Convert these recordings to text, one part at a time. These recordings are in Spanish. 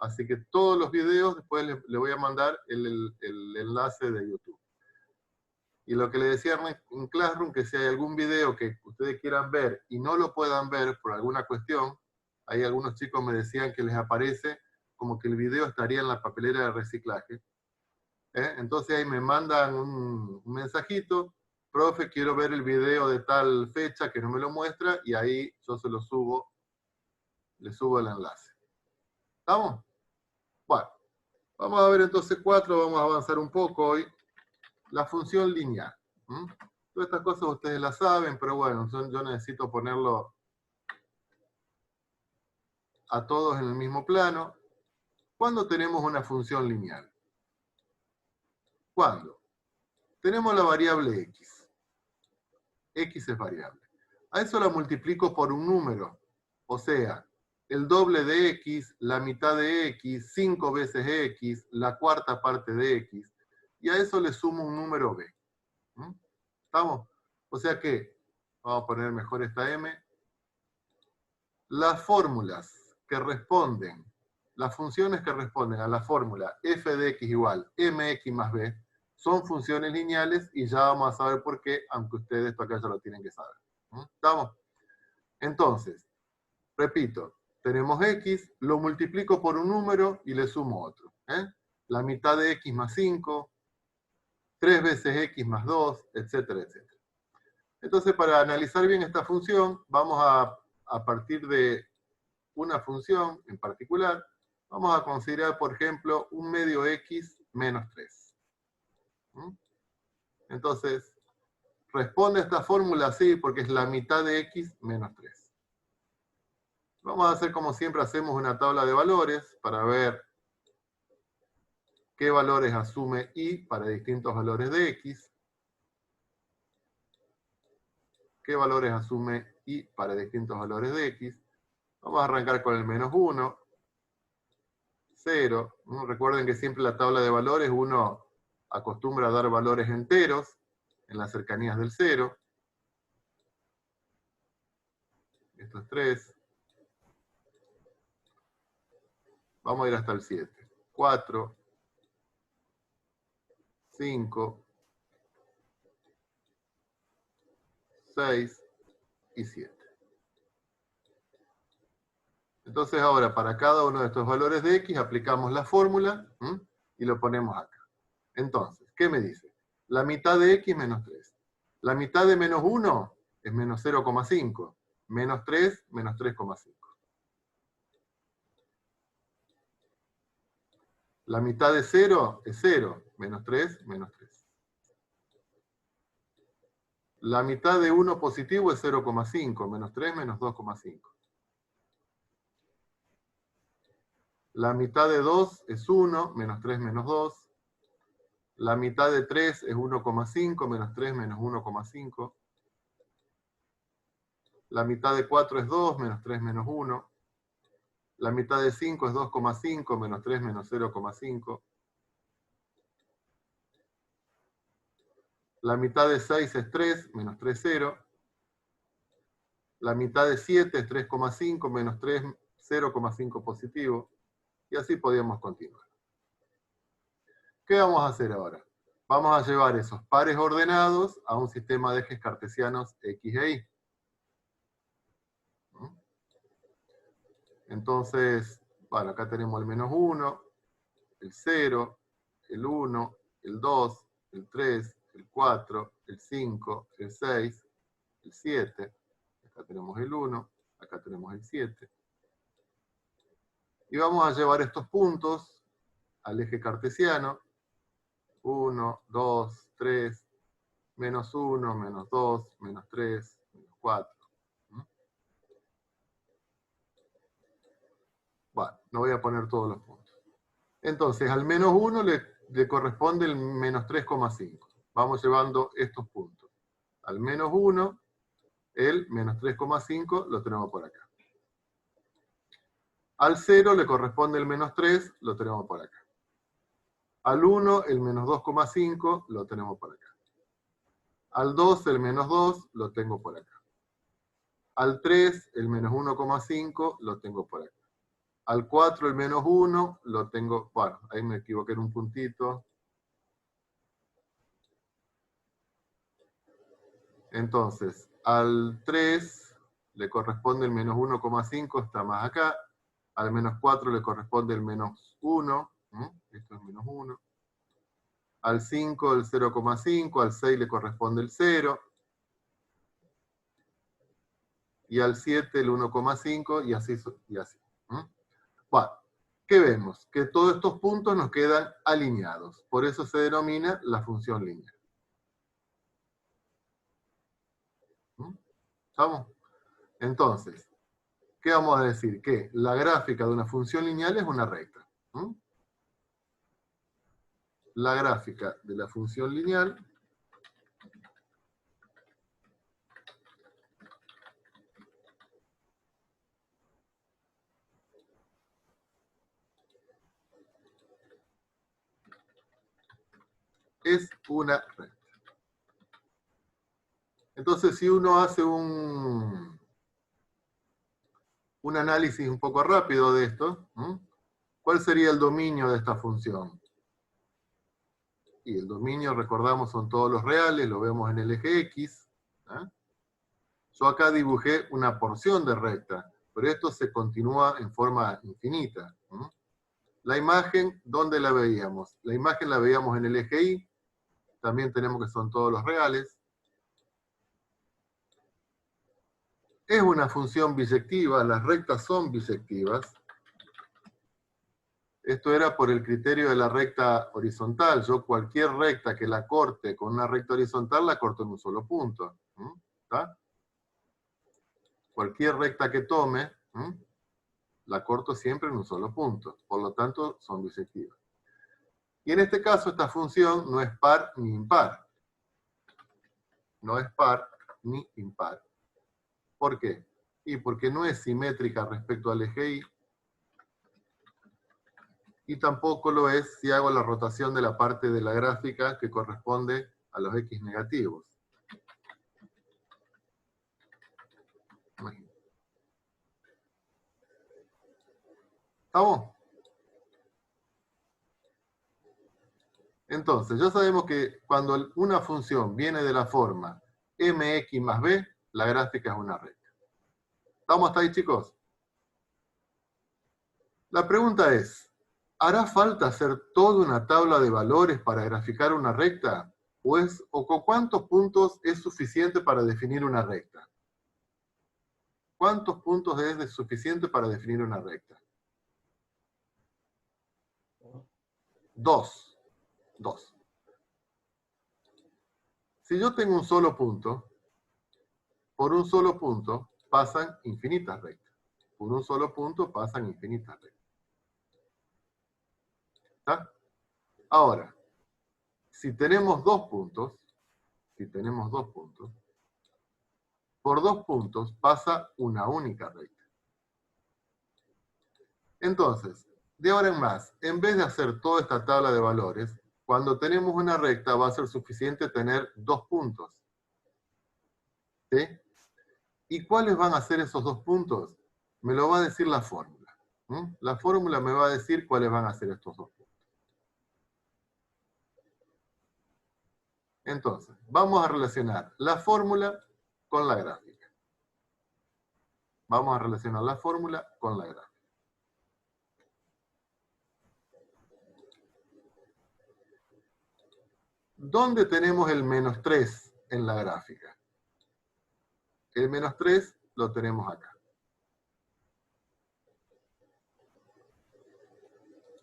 Así que todos los videos, después le voy a mandar el enlace de YouTube. Y lo que le decía en Classroom, que si hay algún video que ustedes quieran ver y no lo puedan ver por alguna cuestión, hay algunos chicos me decían que les aparece como que el video estaría en la papelera de reciclaje. Entonces ahí me mandan un mensajito, profe, quiero ver el video de tal fecha que no me lo muestra, y ahí yo se lo subo, le subo el enlace. ¿Estamos? Bueno, vamos a ver entonces 4, vamos a avanzar un poco hoy. La función lineal. Todas estas cosas ustedes las saben, pero bueno, yo necesito ponerlo a todos en el mismo plano. ¿Cuándo tenemos una función lineal? ¿Cuándo? Tenemos la variable x. X es variable. A eso la multiplico por un número. O sea, el doble de x, la mitad de x, 5 veces x, la cuarta parte de x. Y a eso le sumo un número b. ¿Estamos? O sea que, vamos a poner mejor esta m. Las fórmulas que responden, las funciones que responden a la fórmula f de x igual mx más b, son funciones lineales, y ya vamos a saber por qué, aunque ustedes esto acá ya lo tienen que saber. ¿Estamos? Entonces, repito, tenemos x, lo multiplico por un número y le sumo otro. La mitad de x más 5, 3 veces x más 2, etcétera, etcétera. Entonces, para analizar bien esta función, vamos a partir de una función en particular, vamos a considerar, por ejemplo, un medio x menos 3. Entonces, responde a esta fórmula así porque es la mitad de x menos 3. Vamos a hacer como siempre hacemos una tabla de valores para ver qué valores asume y para distintos valores de x. Qué valores asume y para distintos valores de x. Vamos a arrancar con el menos 1, 0. Recuerden que siempre la tabla de valores uno acostumbra a dar valores enteros en las cercanías del 0. Esto es 3. Vamos a ir hasta el 7. 4, 5, 6 y 7. Entonces ahora para cada uno de estos valores de x aplicamos la fórmula y lo ponemos acá. Entonces, ¿qué me dice? La mitad de x menos 3. La mitad de menos 1 es menos 0,5. Menos 3, menos 3,5. La mitad de 0 es 0. Menos 3, menos 3. La mitad de 1 positivo es 0,5. Menos 3, menos 2,5. La mitad de 2 es 1. Menos 3, menos 2. La mitad de 3 es 1,5. Menos 3, menos 1,5. La mitad de 4 es 2. Menos 3, menos 1. La mitad de 5 es 2,5, menos 3, menos 0,5. La mitad de 6 es 3, menos 3, 0. La mitad de 7 es 3,5, menos 3, 0,5 positivo. Y así podríamos continuar. ¿Qué vamos a hacer ahora? Vamos a llevar esos pares ordenados a un sistema de ejes cartesianos x e y. Entonces, bueno, acá tenemos el menos 1, el 0, el 1, el 2, el 3, el 4, el 5, el 6, el 7. Acá tenemos el 1, acá tenemos el 7. Y vamos a llevar estos puntos al eje cartesiano. 1, 2, 3, menos 1, menos 2, menos 3, menos 4. Bueno, no voy a poner todos los puntos. Entonces, al menos 1 le corresponde el menos 3,5. Vamos llevando estos puntos. Al menos 1, el menos 3,5 lo tenemos por acá. Al 0 le corresponde el menos 3, lo tenemos por acá. Al 1, el menos 2,5, lo tenemos por acá. Al 2, el menos 2, lo tengo por acá. Al 3, el menos 1,5, lo tengo por acá. Al 4 el menos 1 lo tengo, bueno, ahí me equivoqué en un puntito. Entonces, al 3 le corresponde el menos 1,5, está más acá. Al menos 4 le corresponde el menos 1. Esto es menos 1. Al 5 el 0,5. Al 6 le corresponde el 0. Y al 7 el 1,5 y así. Bueno, ¿qué vemos? Que todos estos puntos nos quedan alineados. Por eso se denomina la función lineal. ¿Estamos? Entonces, ¿qué vamos a decir? Que la gráfica de una función lineal es una recta. La gráfica de la función lineal es una recta. Entonces, si uno hace un análisis un poco rápido de esto, ¿cuál sería el dominio de esta función? Y el dominio, recordamos, son todos los reales, lo vemos en el eje X. Yo acá dibujé una porción de recta, pero esto se continúa en forma infinita. La imagen, ¿dónde la veíamos? La imagen la veíamos en el eje Y, también tenemos que son todos los reales. Es una función bisectiva, las rectas son bisectivas. Esto era por el criterio de la recta horizontal. Yo cualquier recta que la corte con una recta horizontal, la corto en un solo punto. ¿Está? Cualquier recta que tome, la corto siempre en un solo punto. Por lo tanto, son bisectivas. Y en este caso, esta función no es par ni impar. No es par ni impar. ¿Por qué? Y porque no es simétrica respecto al eje Y, y tampoco lo es si hago la rotación de la parte de la gráfica que corresponde a los X negativos. ¿Estamos? Entonces, ya sabemos que cuando una función viene de la forma mx más b, la gráfica es una recta. ¿Estamos hasta ahí, chicos? La pregunta es, ¿hará falta hacer toda una tabla de valores para graficar una recta? ¿O con cuántos puntos es suficiente para definir una recta? ¿Cuántos puntos es suficiente para definir una recta? 2. Si yo tengo un solo punto, por un solo punto pasan infinitas rectas. Por un solo punto pasan infinitas rectas. ¿Está? Ahora, si tenemos dos puntos, por dos puntos pasa una única recta. Entonces, de ahora en más, en vez de hacer toda esta tabla de valores, cuando tenemos una recta va a ser suficiente tener dos puntos. ¿Sí? ¿Y cuáles van a ser esos dos puntos? Me lo va a decir la fórmula. La fórmula me va a decir cuáles van a ser estos dos puntos. Entonces, vamos a relacionar la fórmula con la gráfica. Vamos a relacionar la fórmula con la gráfica. ¿Dónde tenemos el menos 3 en la gráfica? El menos 3 lo tenemos acá.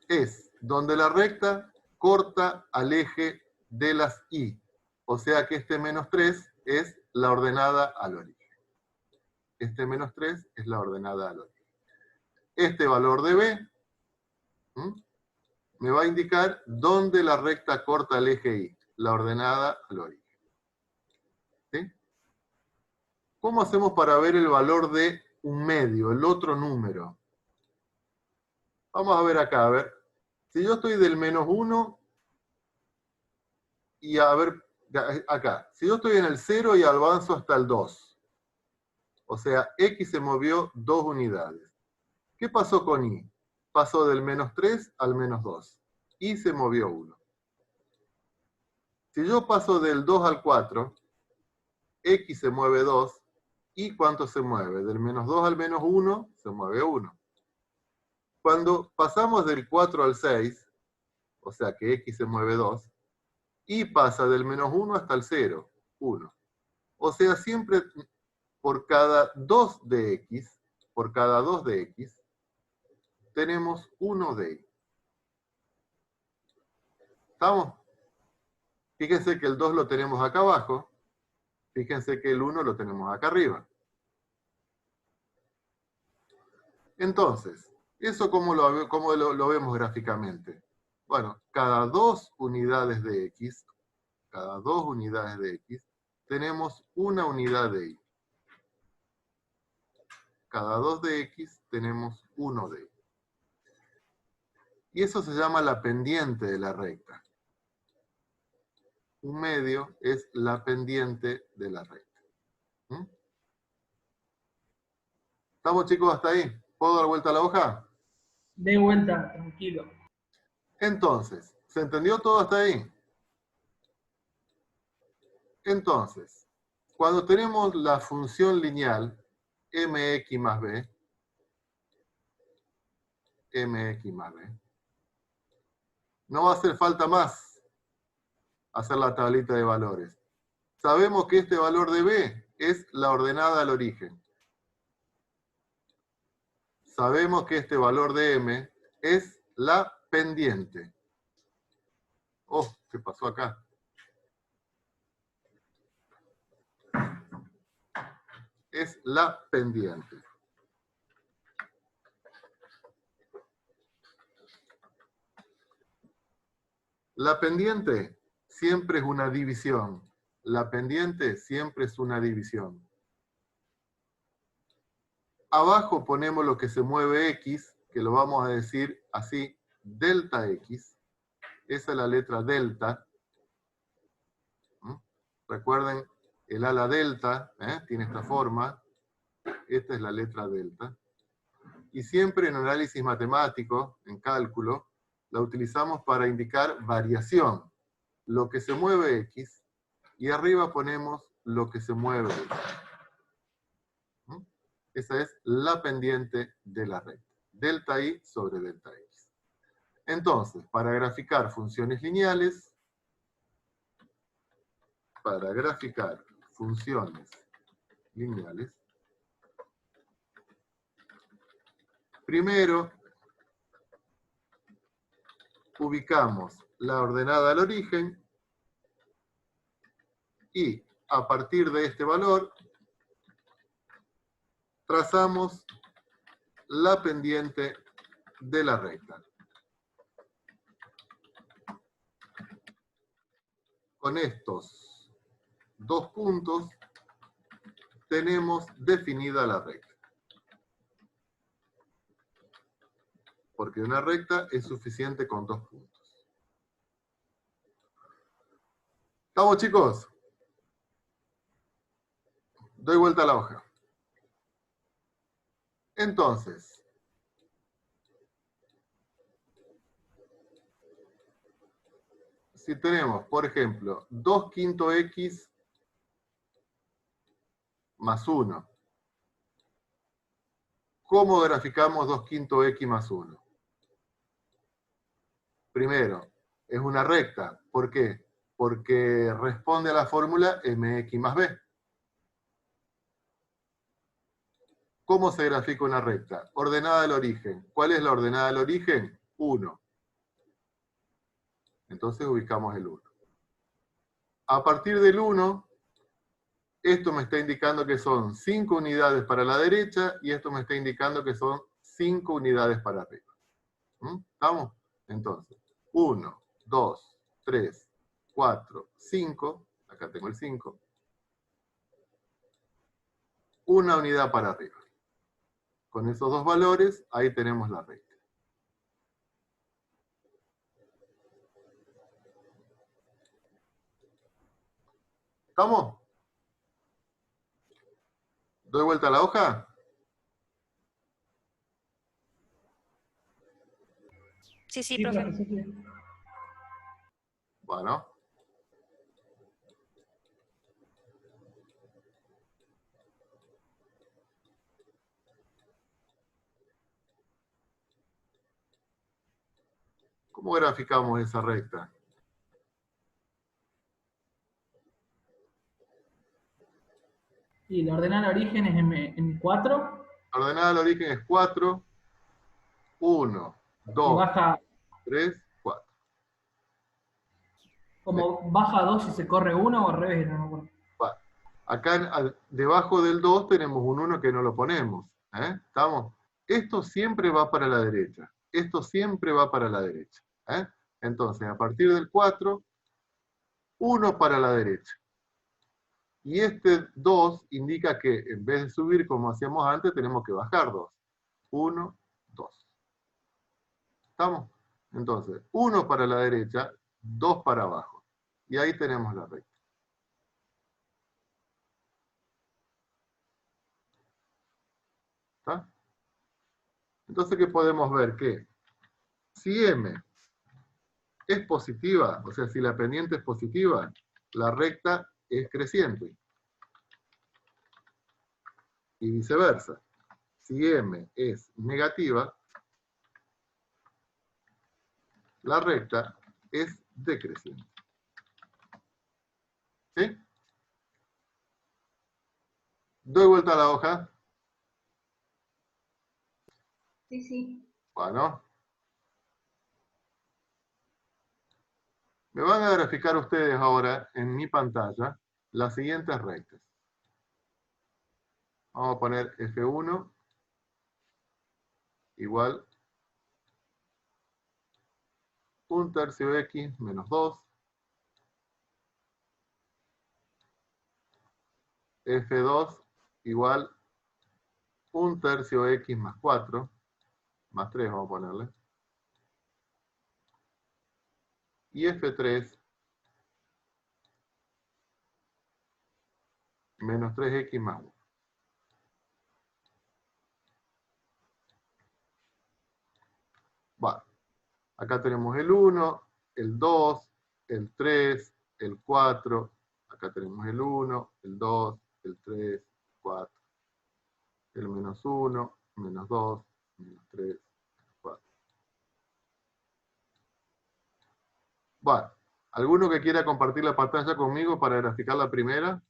Es donde la recta corta al eje de las Y. O sea que este menos 3 es la ordenada al origen. Este menos 3 es la ordenada al origen. Este valor de B me va a indicar dónde la recta corta el eje Y, la ordenada al origen. ¿Sí? ¿Cómo hacemos para ver el valor de un medio, el otro número? Vamos a ver acá, a ver. Si yo estoy del menos 1 y a ver, acá. Si yo estoy en el 0 y avanzo hasta el 2, o sea, X se movió 2 unidades. ¿Qué pasó con Y? pasó del menos 3 al menos 2 y se movió 1. Si yo paso del 2 al 4, X se mueve 2, ¿y cuánto se mueve? Del menos 2 al menos 1, se mueve 1. Cuando pasamos del 4 al 6, o sea que X se mueve 2, y pasa del menos 1 hasta el 0, 1. O sea, siempre por cada 2 de X, tenemos 1 de Y. ¿Estamos? Fíjense que el 2 lo tenemos acá abajo, fíjense que el 1 lo tenemos acá arriba. Entonces, ¿eso cómo lo vemos gráficamente? Bueno, cada 2 unidades de X, tenemos una unidad de Y. Cada 2 de X tenemos 1 de Y. Y eso se llama la pendiente de la recta. Un medio es la pendiente de la recta. ¿Mm? ¿Estamos, chicos, hasta ahí? ¿Puedo dar vuelta a la hoja? De vuelta, tranquilo. Entonces, ¿se entendió todo hasta ahí? Entonces, cuando tenemos la función lineal mx más b, no va a hacer falta más hacer la tablita de valores. Sabemos que este valor de b es la ordenada al origen. Sabemos que este valor de m es la pendiente. Oh, ¿qué pasó acá? Es la pendiente. La pendiente siempre es una división. La pendiente siempre es una división. Abajo ponemos lo que se mueve X, que lo vamos a decir así, delta X. Esa es la letra delta. Recuerden, el ala delta tiene esta forma. Esta es la letra delta. Y siempre en análisis matemático, en cálculo, la utilizamos para indicar variación. Lo que se mueve X, y arriba ponemos lo que se mueve X. Esa es la pendiente de la recta. Delta I sobre delta X. Entonces, para graficar funciones lineales, primero ubicamos la ordenada al origen y a partir de este valor trazamos la pendiente de la recta. Con estos dos puntos tenemos definida la recta. Porque una recta es suficiente con 2 puntos. ¿Estamos, chicos? Doy vuelta a la hoja. Entonces, si tenemos, por ejemplo, 2 quinto X más 1, ¿cómo graficamos 2 quinto X más 1? Primero, es una recta. ¿Por qué? Porque responde a la fórmula mx más b. ¿Cómo se grafica una recta? Ordenada al origen. ¿Cuál es la ordenada al origen? 1. Entonces ubicamos el 1. A partir del 1, esto me está indicando que son 5 unidades para la derecha y esto me está indicando que son 5 unidades para arriba. ¿Estamos? Entonces, 1, 2, 3, 4, 5. Acá tengo el 5. Una unidad para arriba. Con esos dos valores, ahí tenemos la recta. ¿Estamos? ¿Doy vuelta a la hoja? Sí, Sí, profe. profe, sí. Bueno. ¿Cómo graficamos esa recta? Y la ordenada de origen es en 4 La ordenada del origen es 4, 1, y 2, baja, 3, 4. ¿Sí? como baja 2 si se corre 1 o al revés, no me acuerdo. Va. Acá debajo del 2 tenemos un 1 que no lo ponemos. ¿Estamos? Esto siempre va para la derecha. Esto siempre va para la derecha. Entonces, a partir del 4, 1 para la derecha. Y este 2 indica que en vez de subir como hacíamos antes, tenemos que bajar 2. 1, 2. ¿Estamos? Entonces, 1 para la derecha, 2 para abajo. Y ahí tenemos la recta. ¿Está? Entonces, ¿qué podemos ver? Que si M es positiva, o sea, si la pendiente es positiva, la recta es creciente. Y viceversa. Si M es negativa, la recta es decreciente. ¿Sí? Doy vuelta a la hoja. Sí, sí. Bueno. Me van a graficar ustedes ahora en mi pantalla las siguientes rectas. Vamos a poner F1 igual 1/3 x menos 2. F2 igual 1/3 x más 4. Más 3 vamos a ponerle. Y F3 menos 3x más 1. Bueno, acá tenemos el 1, el 2, el 3, el 4. Acá tenemos el 1, el 2, el 3, 4. El menos 1, menos 2, menos 3, 4. Bueno, ¿alguno que quiera compartir la pantalla conmigo para graficar la primera?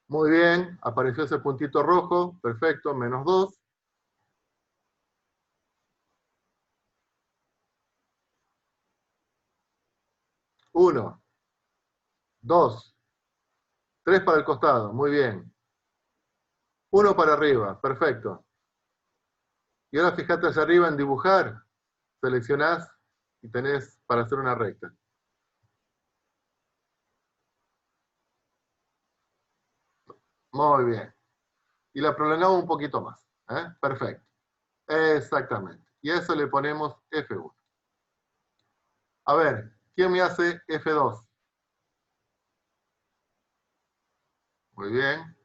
Muy bien, apareció ese puntito rojo, perfecto, menos 2. Uno, 2, 3 para el costado, muy bien. 1 para arriba, perfecto. Y ahora fíjate hacia arriba en dibujar, seleccionás y tenés para hacer una recta. Muy bien. Y la prolongamos un poquito más. Perfecto. Exactamente. Y a eso le ponemos F1. A ver, ¿quién me hace F2? Muy bien.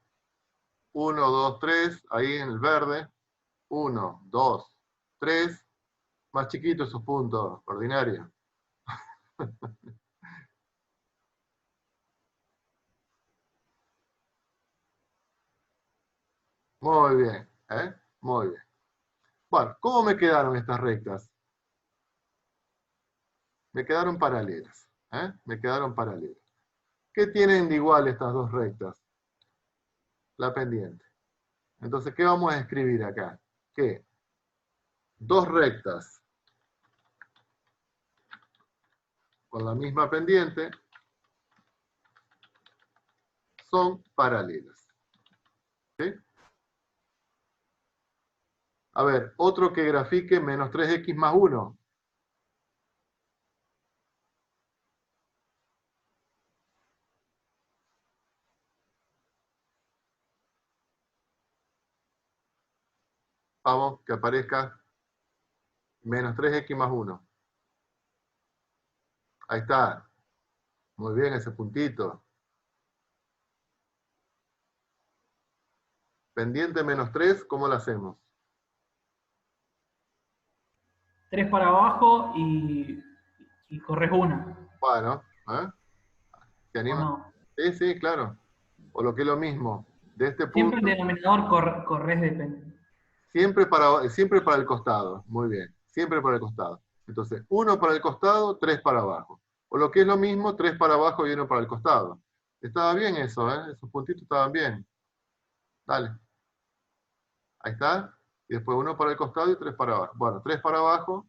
1, 2, 3, ahí en el verde. 1, 2, 3. Más chiquitos esos puntos, ordinario. Muy bien, muy bien. Bueno, ¿cómo me quedaron estas rectas? Me quedaron paralelas. Me quedaron paralelas. ¿Qué tienen de igual estas dos rectas? La pendiente. Entonces, ¿qué vamos a escribir acá? Que dos rectas con la misma pendiente son paralelas. ¿Sí? A ver, otro que grafique menos 3x más 1. Vamos, que aparezca menos 3x más 1. Ahí está. Muy bien ese puntito. Pendiente menos 3, ¿cómo lo hacemos? 3 para abajo y corres una. Bueno, ¿eh? ¿Te ¿O animas? no? Sí, sí, claro. O lo que es lo mismo, de este Siempre el punto, denominador corres de. siempre para el costado. Muy bien, siempre para el costado. Entonces, 1 para el costado, 3 para abajo. O lo que es lo mismo, 3 para abajo y 1 para el costado. Estaba bien eso, ¿eh? Esos puntitos estaban bien. Dale. Ahí está. Y después 1 para el costado y 3 para abajo. Bueno, 3 para abajo,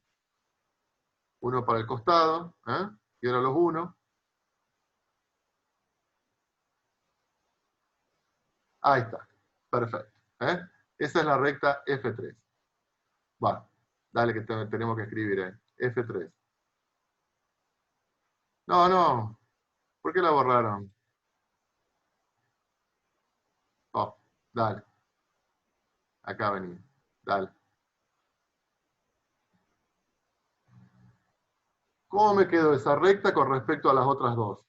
1 para el costado, ¿eh? Y ahora los 1. Ahí está. Perfecto. ¿Eh? Esa es la recta F3. Va. Dale que tenemos que escribir, ¿eh? F3. No, no. ¿Por qué la borraron? Oh, dale. Acá vení. Dale. ¿Cómo me quedó esa recta con respecto a las otras dos?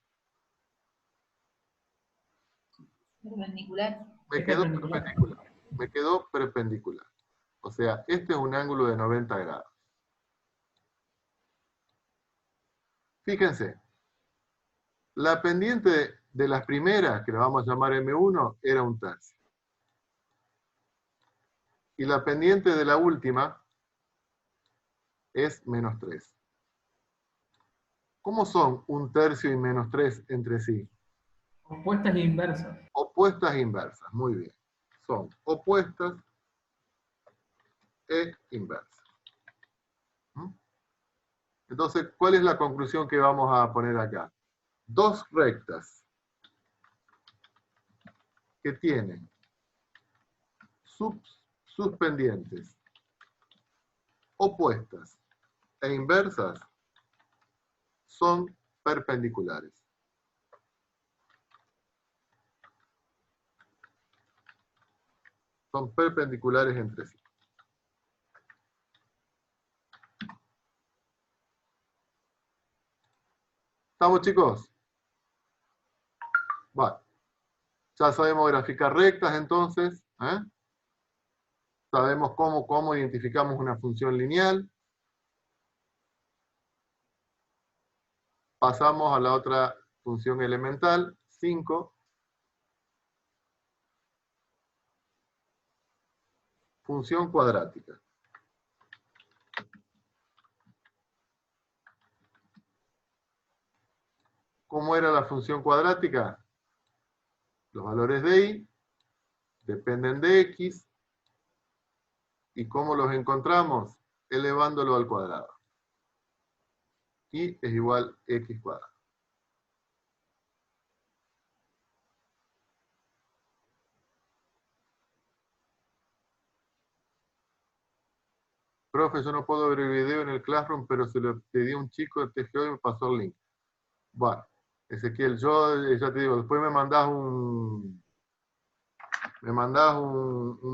Perpendicular. Me Es quedó perpendicular. perpendicular. Me quedó perpendicular. O sea, este es un ángulo de 90 grados. Fíjense, la pendiente de las primeras, que la vamos a llamar M1, era 1/3. Y la pendiente de la última es -3. ¿Cómo son 1/3 y -3 entre sí? Opuestas e inversas. Opuestas e inversas. Muy bien. Son opuestas e inversas. ¿Mm? Entonces, ¿cuál es la conclusión que vamos a poner acá? Dos rectas que tienen sus pendientes opuestas e inversas son perpendiculares. Son perpendiculares entre sí. ¿Estamos, chicos? Vale. Ya sabemos graficar rectas, entonces. ¿Eh? Sabemos cómo identificamos una función lineal. Pasamos a la otra función elemental, 5. Función cuadrática. ¿Cómo era la función cuadrática? Los valores de y dependen de x. ¿Y cómo los encontramos? Elevándolo al cuadrado. Y es igual a x cuadrado. Profe, yo no puedo ver el video en el Classroom, pero se lo pedí a un chico de TGO y me pasó el link. Bueno, Ezequiel, yo ya te digo, después me mandás un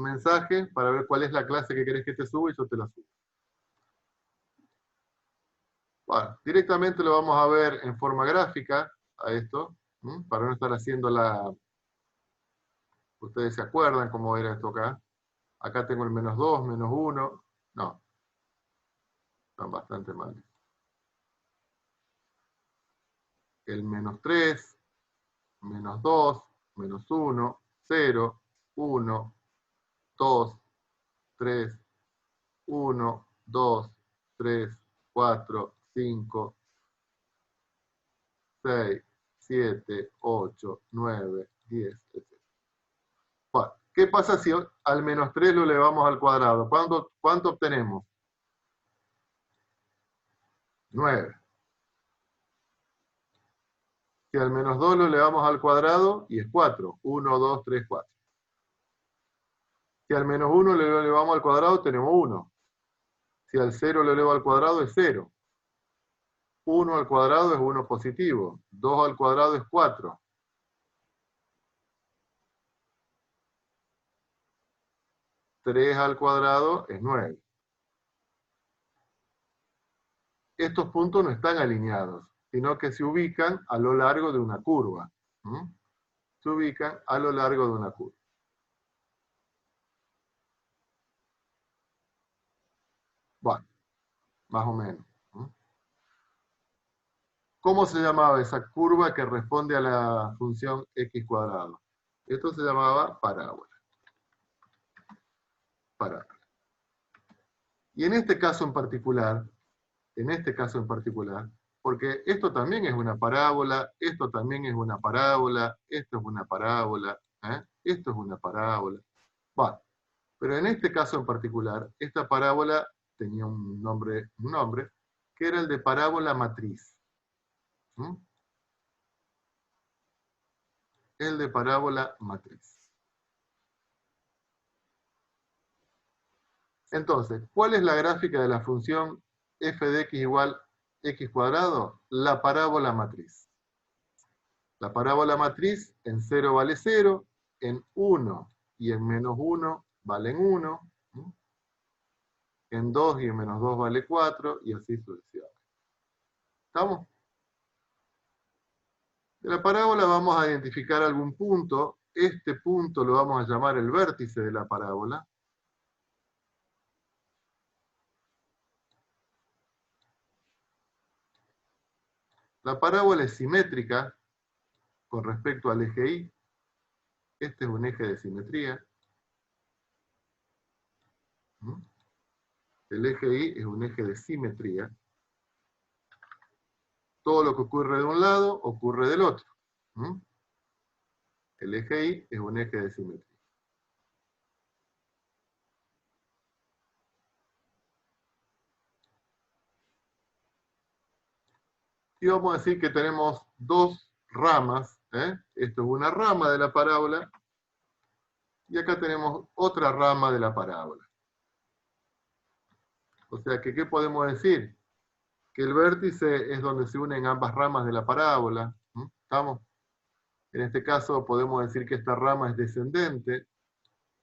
mensaje para ver cuál es la clase que querés que te suba y yo te la subo. Bueno, directamente lo vamos a ver en forma gráfica a esto, para no estar haciendo la... Ustedes se acuerdan cómo era esto acá. Acá tengo el -2, -1. No, están bastante mal. El -3, -2, -1, 0, 1, 2, 3, 1, 2, 3, 4, 5, 6, 7, 8, 9, 10, etc. Bueno, ¿qué pasa si al -3 lo elevamos al cuadrado? ¿Cuánto obtenemos? 9. Si al -2 lo elevamos al cuadrado, y es 4. 1, 2, 3, 4. Si al -1 lo elevamos al cuadrado, tenemos 1. Si al 0 lo elevo al cuadrado, es 0. 1 al cuadrado es 1 positivo. 2 al cuadrado es 4. 3 al cuadrado es 9. Estos puntos no están alineados, sino que se ubican a lo largo de una curva. Se ubican a lo largo de una curva. más o menos. ¿Cómo se llamaba esa curva que responde a la función x cuadrado? Esto se llamaba parábola. Parábola. Y en este caso en particular, porque esto también es una parábola, esto también es una parábola, esto es una parábola, esto es una parábola. Bueno, pero en este caso en particular, esta parábola tenía un nombre que era el de parábola matriz. El de parábola matriz. Entonces, ¿cuál es la gráfica de la función f de x igual x cuadrado? La parábola matriz. La parábola matriz en 0 vale 0, en 1 y en menos 1 valen 1, en 2 y en menos 2 vale 4, y así sucesivamente. ¿Estamos? De la parábola vamos a identificar algún punto. Este punto lo vamos a llamar el vértice de la parábola. La parábola es simétrica con respecto al eje Y. Este es un eje de simetría. El eje Y es un eje de simetría. Todo lo que ocurre de un lado, ocurre del otro. El eje Y es un eje de simetría. Y vamos a decir que tenemos dos ramas. Esto es una rama de la parábola. Y acá tenemos otra rama de la parábola. O sea que, ¿qué podemos decir? Que el vértice es donde se unen ambas ramas de la parábola. ¿Estamos? En este caso podemos decir que esta rama es descendente,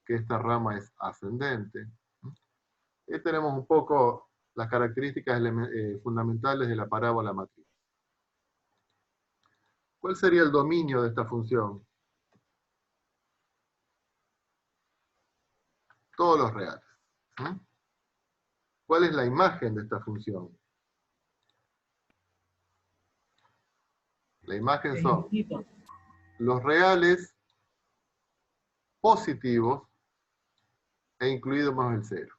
que esta rama es ascendente. Y tenemos un poco las características fundamentales de la parábola matriz. ¿Cuál sería el dominio de esta función? Todos los reales. ¿Cuál es la imagen de esta función? La imagen son los reales positivos e incluimos el cero.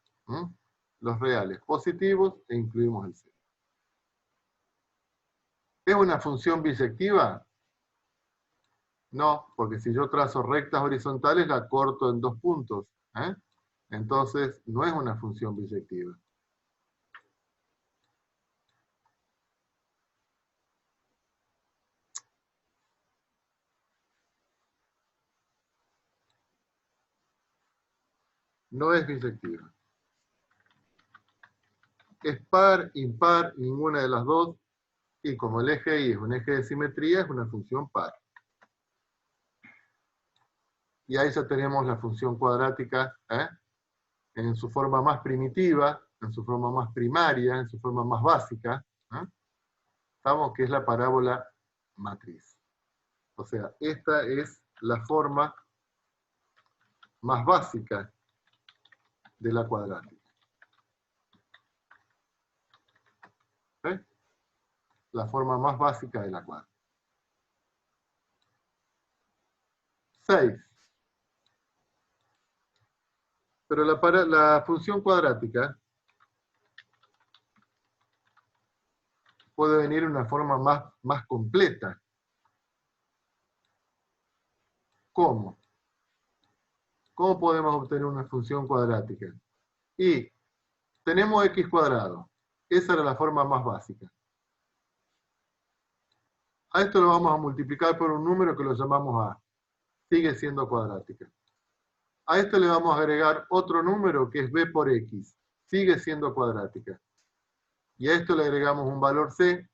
Los reales positivos e incluimos el cero. ¿Es una función bisectiva? No, porque si yo trazo rectas horizontales la corto en dos puntos. Entonces no es una función bisectiva. No es bisectiva. Es par, impar, ninguna de las dos. Y como el eje Y es un eje de simetría, es una función par. Y ahí ya tenemos la función cuadrática en su forma más primitiva, en su forma más primaria, en su forma más básica. Sabemos que es la parábola matriz. O sea, esta es la forma más básica de la cuadrática. La forma más básica de la cuadrática. 6. Pero la función cuadrática puede venir en una forma más completa. ¿Cómo? ¿Cómo podemos obtener una función cuadrática? Y tenemos x cuadrado. Esa era la forma más básica. A esto lo vamos a multiplicar por un número que lo llamamos a. Sigue siendo cuadrática. A esto le vamos a agregar otro número que es b por x. Sigue siendo cuadrática. Y a esto le agregamos un valor c,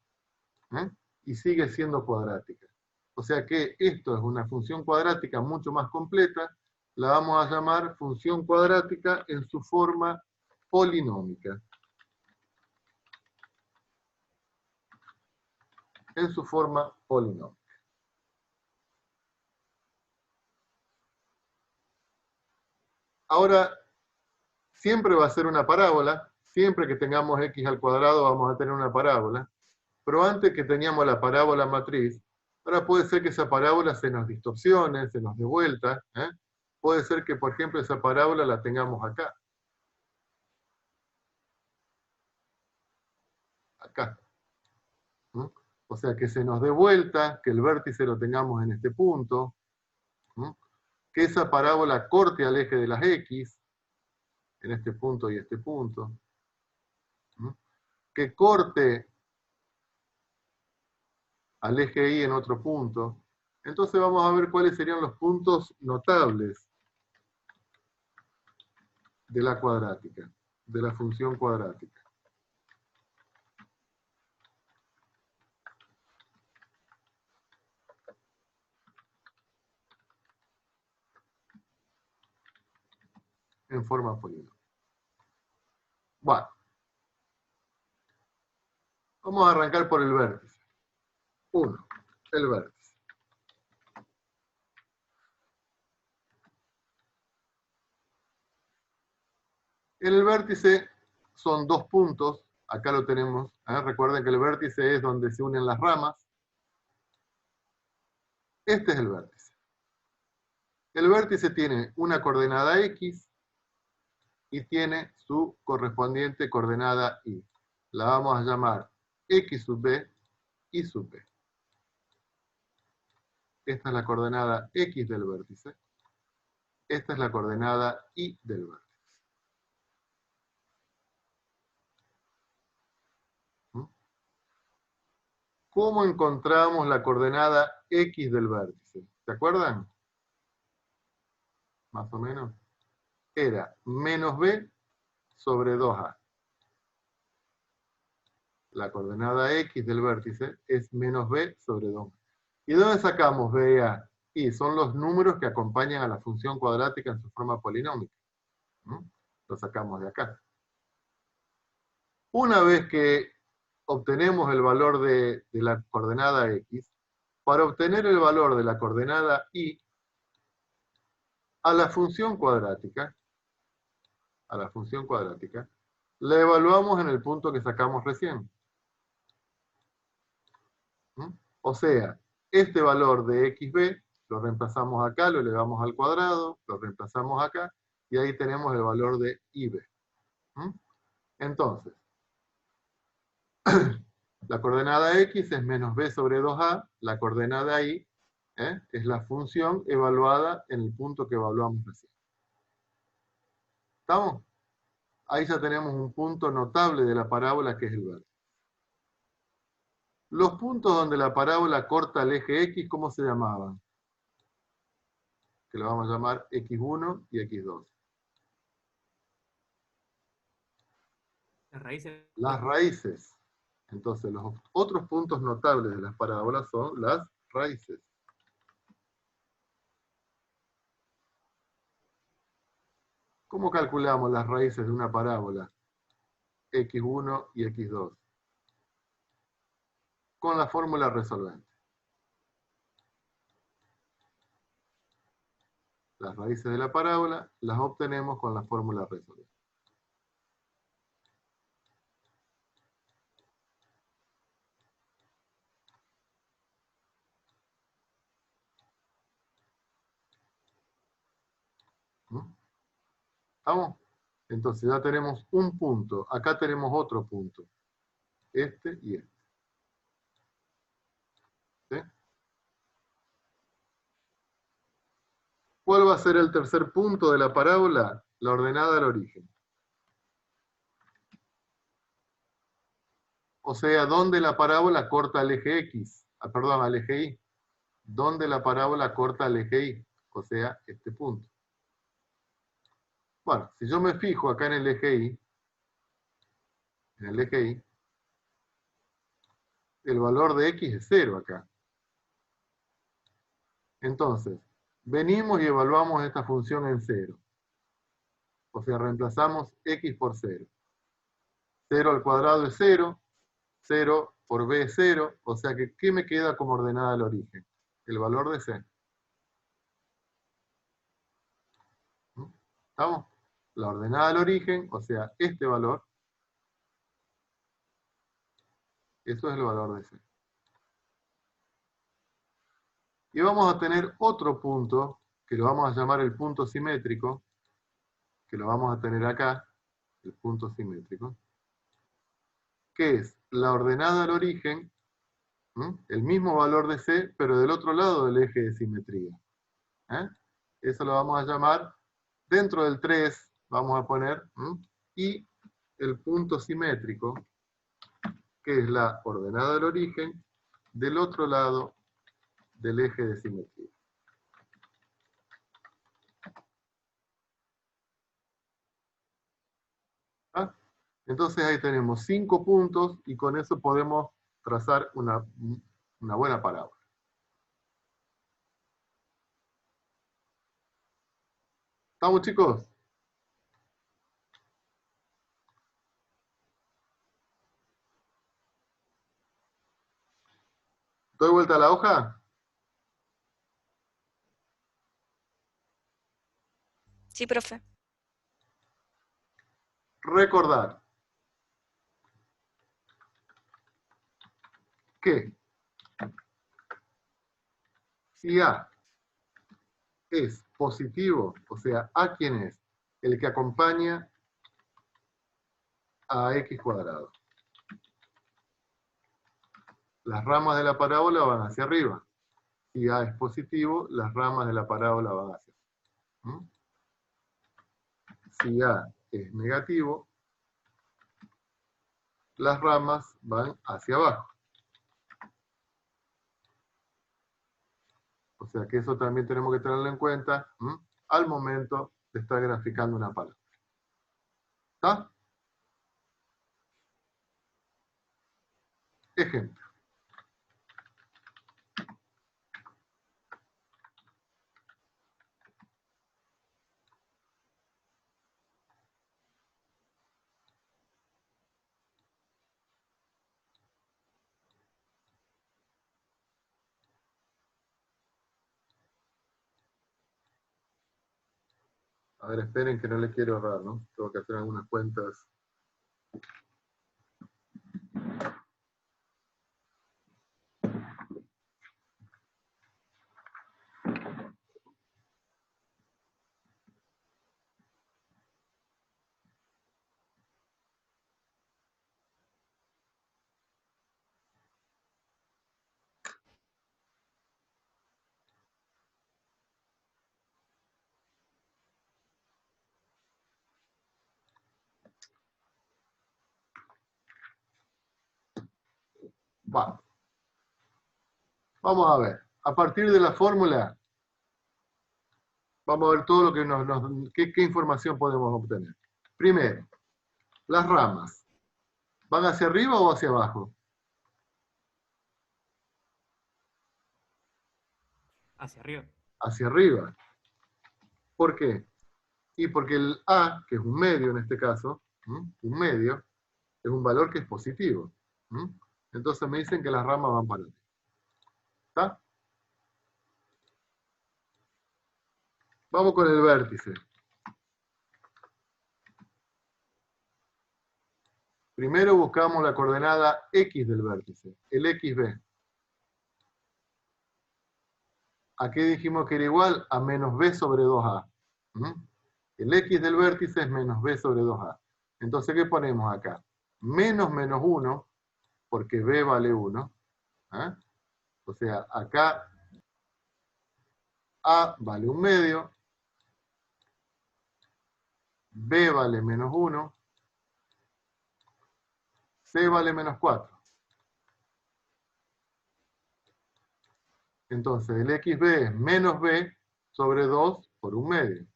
y sigue siendo cuadrática. O sea que esto es una función cuadrática mucho más completa. La vamos a llamar función cuadrática en su forma polinómica. En su forma polinómica. Ahora, siempre va a ser una parábola, siempre que tengamos x al cuadrado vamos a tener una parábola, pero antes que teníamos la parábola matriz, ahora puede ser que esa parábola se nos distorsione, se nos dé vuelta, ¿eh? Puede ser que, por ejemplo, esa parábola la tengamos acá. Acá. ¿Mm? O sea, que se nos dé vuelta, que el vértice lo tengamos en este punto, ¿Mm? Que esa parábola corte al eje de las x, en este punto y este punto, ¿Mm? Que corte al eje y en otro punto. Entonces vamos a ver cuáles serían los puntos notables de la cuadrática, de la función cuadrática. En forma polinomial. Bueno, vamos a arrancar por el vértice. 1. El vértice. En el vértice son dos puntos, acá lo tenemos, ¿eh? Recuerden que el vértice es donde se unen las ramas. Este es el vértice. El vértice tiene una coordenada x y tiene su correspondiente coordenada y. La vamos a llamar x sub b y sub b. Esta es la coordenada x del vértice. Esta es la coordenada y del vértice. ¿Mm? ¿Cómo encontramos la coordenada x del vértice? ¿Se acuerdan? Más o menos. Era menos b sobre 2a. La coordenada x del vértice es menos b sobre 2. ¿Y de dónde sacamos b y a? Y son los números que acompañan a la función cuadrática en su forma polinómica. ¿Mm? Lo sacamos de acá. Una vez que obtenemos el valor de la coordenada x, para obtener el valor de la coordenada y, a la función cuadrática, la evaluamos en el punto que sacamos recién. ¿Mm? O sea, este valor de xb lo reemplazamos acá, lo elevamos al cuadrado, lo reemplazamos acá, y ahí tenemos el valor de ib. ¿Mm? Entonces, la coordenada x es menos b sobre 2a, la coordenada y es la función evaluada en el punto que evaluamos recién. ¿Estamos? Ahí ya tenemos un punto notable de la parábola que es el vértice. Los puntos donde la parábola corta el eje x, ¿cómo se llamaban? Que lo vamos a llamar x1 y x2. Las raíces. Las raíces. Entonces, los otros puntos notables de las parábolas son las raíces. ¿Cómo calculamos las raíces de una parábola? x1 y x2. Con la fórmula resolvente. Las raíces de la parábola las obtenemos con la fórmula resolvente. ¿Estamos? Entonces ya tenemos un punto. Acá tenemos otro punto. Este y este. ¿Sí? ¿Cuál va a ser el tercer punto de la parábola? La ordenada al origen. O sea, ¿dónde la parábola corta al eje X? Perdón, al eje Y. ¿Dónde la parábola corta al eje Y? O sea, este punto. Bueno, si yo me fijo acá en el eje Y, el valor de X es 0 acá. Entonces, venimos y evaluamos esta función en 0. O sea, reemplazamos X por 0. 0 al cuadrado es 0. 0 por b es 0. O sea que, ¿qué me queda como ordenada al origen? El valor de c. ¿Estamos? La ordenada al origen, o sea, este valor, Eso es el valor de C. Y vamos a tener otro punto, que lo vamos a llamar el punto simétrico, que lo vamos a tener acá, el punto simétrico, que es la ordenada al origen, el mismo valor de C, pero del otro lado del eje de simetría. Eso lo vamos a llamar, dentro del 3, vamos a poner, y el punto simétrico, que es la ordenada del origen, del otro lado del eje de simetría. Entonces ahí tenemos 5 puntos y con eso podemos trazar una buena parábola. ¿Estamos, chicos? ¿Doy vuelta a la hoja? Sí, profe. Recordar que si A es positivo, o sea, ¿A quién es? El que acompaña a X cuadrado. Las ramas de la parábola van hacia arriba. Si A es positivo, las ramas de la parábola van hacia arriba. Si A es negativo, las ramas van hacia abajo. O sea que eso también tenemos que tenerlo en cuenta al momento de estar graficando una parábola. ¿Está? Ejemplo. A ver, esperen que no le quiero errar, ¿no? Tengo que hacer algunas cuentas. Va. Vamos a ver. A partir de la fórmula, vamos a ver todo lo que qué información podemos obtener. Primero, las ramas. ¿Van hacia arriba o hacia abajo? Hacia arriba. Hacia arriba. ¿Por qué? Y porque el A, que es un medio en este caso, un medio, es un valor que es positivo. Entonces me dicen que las ramas van para arriba. ¿Está? Vamos con el vértice. Primero buscamos la coordenada X del vértice, el XB. ¿A qué dijimos que era igual? A menos B sobre 2A. El X del vértice es menos B sobre 2A. Entonces, ¿qué ponemos acá? Menos 1, porque B vale 1. O sea, acá A vale 1 medio, B vale menos 1, C vale menos 4. Entonces, el XB es menos B sobre 2 por 1 medio.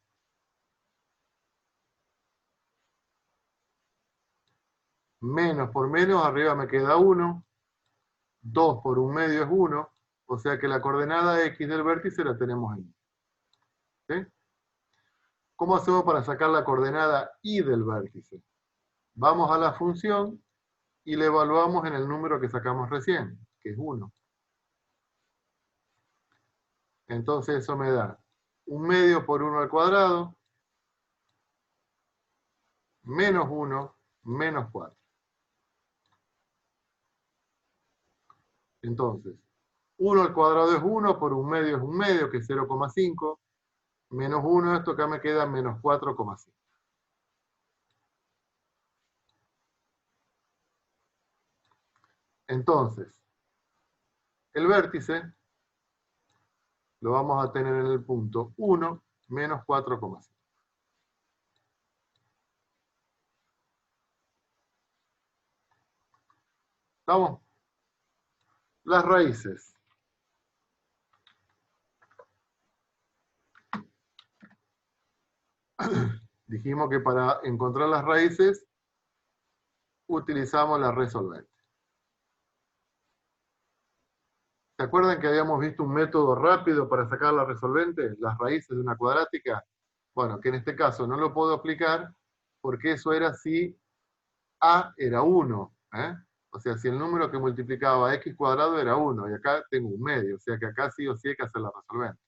Menos por menos, arriba me queda 1. 2 por 1 medio es 1. O sea que la coordenada X del vértice la tenemos ahí. ¿Sí? ¿Cómo hacemos para sacar la coordenada Y del vértice? Vamos a la función y le evaluamos en el número que sacamos recién, que es 1. Entonces eso me da 1 medio por 1 al cuadrado, menos 1, menos 4. Entonces, 1 al cuadrado es 1, por 1/2 es 1/2, que es 0,5. Menos 1, esto acá me queda menos 4,5. Entonces, el vértice lo vamos a tener en el punto 1 menos 4,5. ¿Estamos? Las raíces. Dijimos que para encontrar las raíces utilizamos la resolvente. ¿Se acuerdan que habíamos visto un método rápido para sacar la resolvente? Las raíces de una cuadrática. Bueno, que en este caso no lo puedo aplicar porque eso era si A era 1. O sea, si el número que multiplicaba x cuadrado era 1, y acá tengo un medio, o sea que acá sí o sí hay que hacer la resolvente.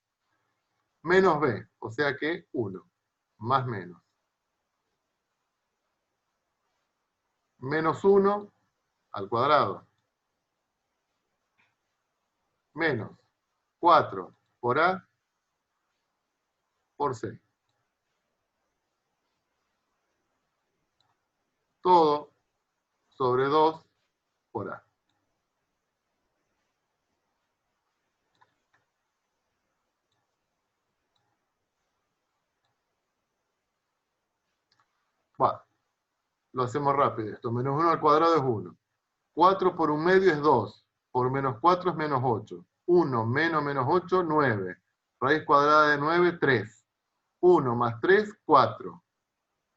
Menos b, o sea que 1, más menos. Menos 1 al cuadrado. Menos 4 por a por c. Todo sobre 2 por a. Bueno, lo hacemos rápido esto. Menos 1 al cuadrado es 1. 4 por 1/2 es 2. Por menos 4 es menos 8. 1 menos menos 8, 9. Raíz cuadrada de 9, 3. 1 más 3, 4.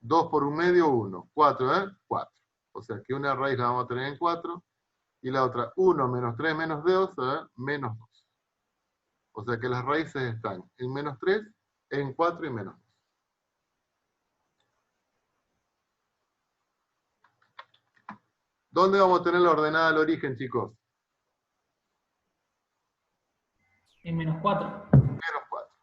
2 por 1/2, 1. 4, 4. O sea que una raíz la vamos a tener en 4. Y la otra, 1 menos 3 menos 2, menos 2. O sea que las raíces están en menos 3, en 4 y menos 2. ¿Dónde vamos a tener la ordenada al origen, chicos? En menos 4. Menos 4.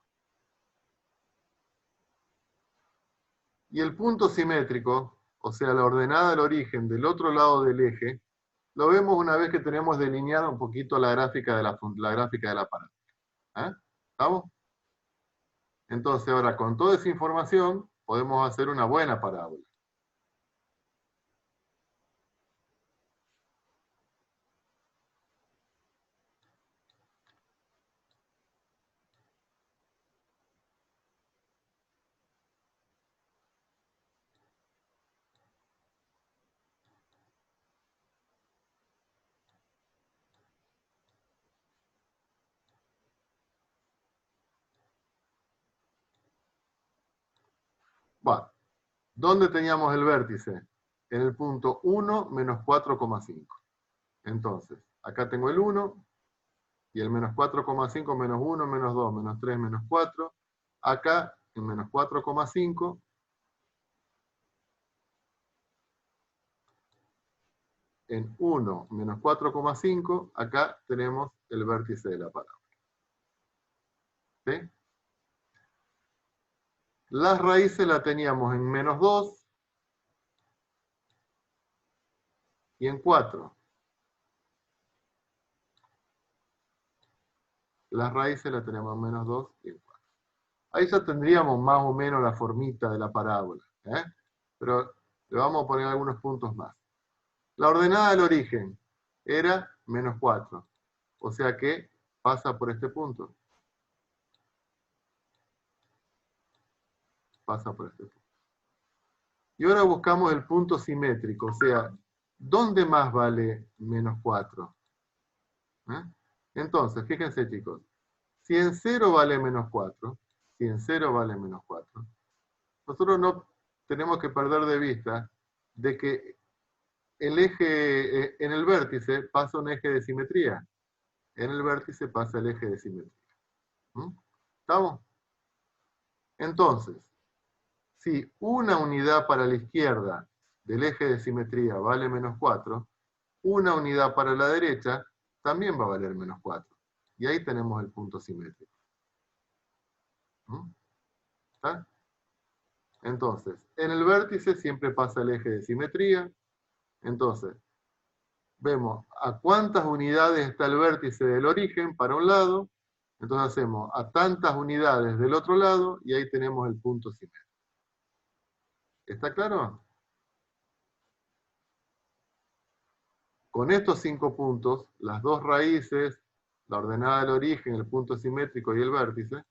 Y el punto simétrico, o sea, la ordenada al origen del otro lado del eje, lo vemos una vez que tenemos delineada un poquito la gráfica de la gráfica de la parábola. ¿Estamos? Entonces, ahora con toda esa información, podemos hacer una buena parábola. Bueno, ¿dónde teníamos el vértice? En el punto 1 menos 4,5. Entonces, acá tengo el 1, y el menos 4,5 menos 1, menos 2, menos 3, menos 4. Acá, en menos 4,5, en 1 menos 4,5, acá tenemos el vértice de la parábola. ¿Sí? Las raíces la teníamos en menos 2 y en 4. Las raíces la tenemos en menos 2 y en 4. Ahí ya tendríamos más o menos la formita de la parábola. Pero le vamos a poner algunos puntos más. La ordenada del origen era menos 4. O sea que pasa por este punto. Pasa por este punto. Y ahora buscamos el punto simétrico. O sea, ¿dónde más vale menos 4? Entonces, fíjense chicos. Si en 0 vale menos 4, si en 0 vale menos 4, nosotros no tenemos que perder de vista de que el eje, en el vértice pasa un eje de simetría. En el vértice pasa el eje de simetría. ¿Estamos? Entonces, si una unidad para la izquierda del eje de simetría vale menos 4, una unidad para la derecha también va a valer menos 4. Y ahí tenemos el punto simétrico. ¿Está? Entonces, en el vértice siempre pasa el eje de simetría. Entonces, vemos a cuántas unidades está el vértice del origen para un lado, entonces hacemos a tantas unidades del otro lado, y ahí tenemos el punto simétrico. ¿Está claro? Con estos 5 puntos, las dos raíces, la ordenada del origen, el punto simétrico y el vértice,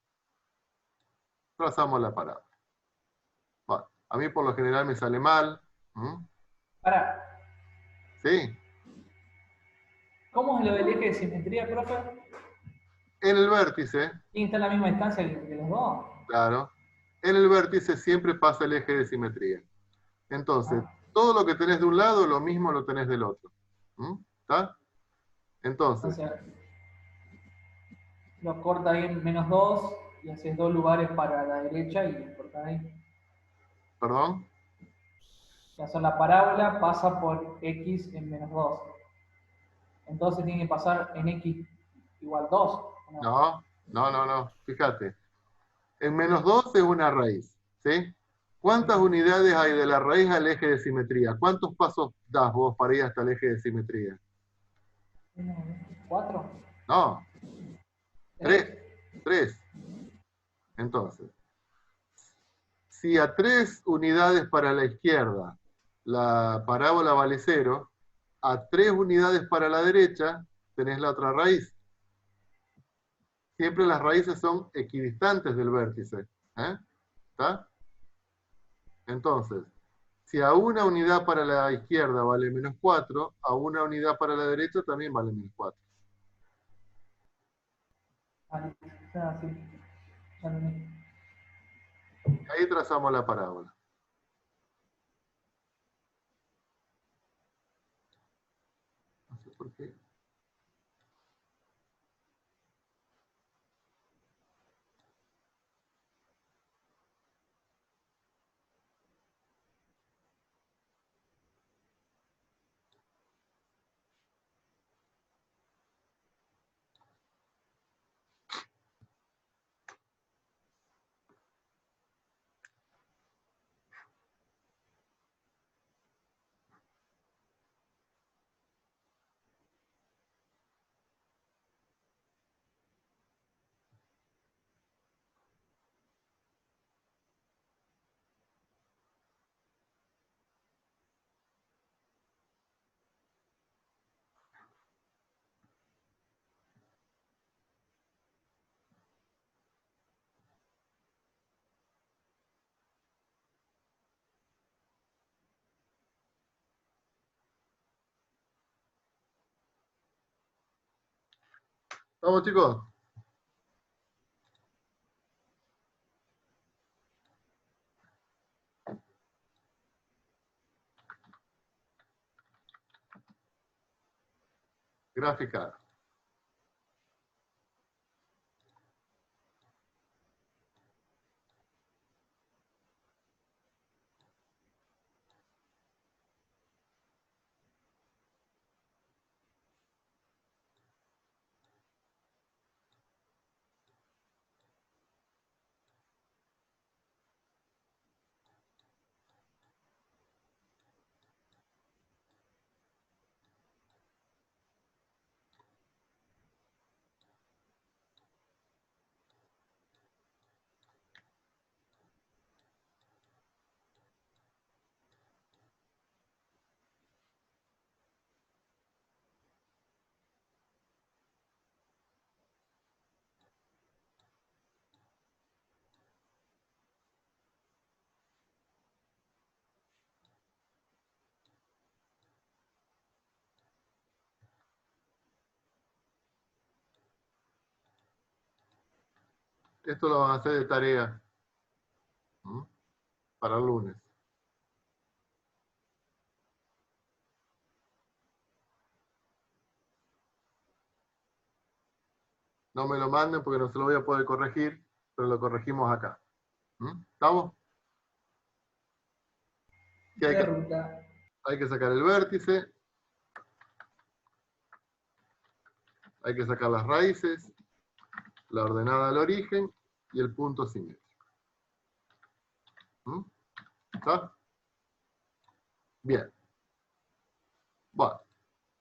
trazamos la parábola. Bueno, a mí por lo general me sale mal. Ahora, ¿Sí? ¿cómo es lo del eje de simetría, profe? En el vértice, ¿Tiene que estar a la misma distancia que los dos? claro, en el vértice siempre pasa el eje de simetría. Entonces, todo lo que tenés de un lado, lo mismo lo tenés del otro. ¿Está? Entonces, Entonces, lo corta ahí en -2 y haces 2 lugares para la derecha y lo cortas ahí. ¿perdón? O sea, la parábola pasa por x en -2. Entonces tiene que pasar en x igual 2. ¿O no? No. Fíjate. En -2 es una raíz. ¿Sí? ¿Cuántas unidades hay de la raíz al eje de simetría? ¿Cuántos pasos das vos para ir hasta el eje de simetría? 4. No, 3. Entonces, si a 3 unidades para la izquierda la parábola vale 0, a 3 unidades para la derecha tenés la otra raíz. Siempre las raíces son equidistantes del vértice. ¿Está? Entonces, si a una unidad para la izquierda vale -4, a una unidad para la derecha también vale -4. Ah, sí. Ya lo vi. Ahí trazamos la parábola. No sé por qué. Vamos, chicos. Graficar. Esto lo van a hacer de tarea. Para el lunes. No me lo manden porque no se lo voy a poder corregir, pero lo corregimos acá. ¿Estamos? ¿Qué hay que, hay que sacar el vértice, hay que sacar las raíces, la ordenada del origen y el punto simétrico. ¿Está? Bien. Bueno,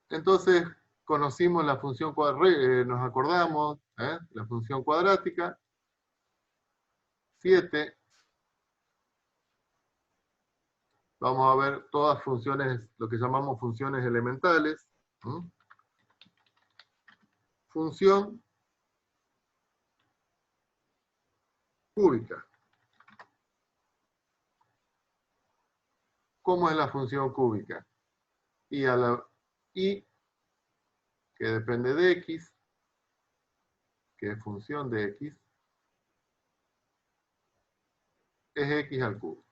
Entonces, conocimos la función cuadrática, nos acordamos, la función cuadrática. 7. Vamos a ver todas funciones, lo que llamamos funciones elementales. Función cúbica. ¿Cómo es la función cúbica? Y a la y, que depende de x, que es función de x, es x al cubo.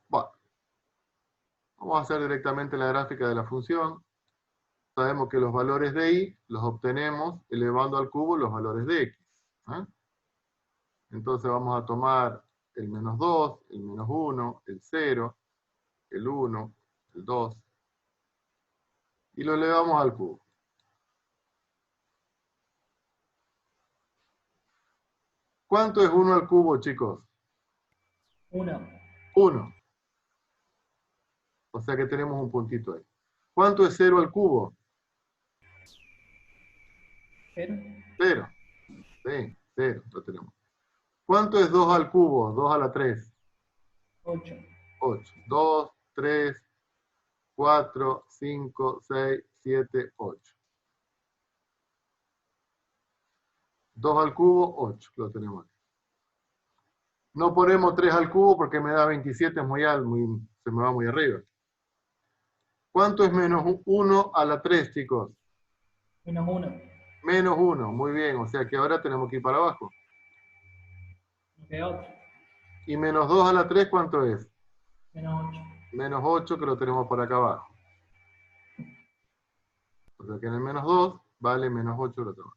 Bueno, vamos a hacer directamente la gráfica de la función. Sabemos que los valores de y los obtenemos elevando al cubo los valores de x. Entonces vamos a tomar el menos 2, el menos 1, el 0, el 1, el 2, y lo elevamos al cubo. ¿Cuánto es 1 al cubo, chicos? 1. 1. O sea que tenemos un puntito ahí. ¿Cuánto es 0 al cubo? 0. 0. Sí, 0, lo tenemos. ¿Cuánto es 2 al cubo? 2 a la 3. 8. 8. 2, 3, 4, 5, 6, 7, 8. 2 al cubo, 8. Lo tenemos aquí. No ponemos 3 al cubo porque me da 27, es muy alto, se me va muy arriba. ¿Cuánto es menos 1 a la 3, chicos? Menos 1. Menos 1, muy bien. O sea que ahora tenemos que ir para abajo. De 8. Y menos 2 a la 3, ¿cuánto es? Menos 8. Menos 8, que lo tenemos por acá abajo. O sea que en el menos 2 vale menos 8 lo tenemos.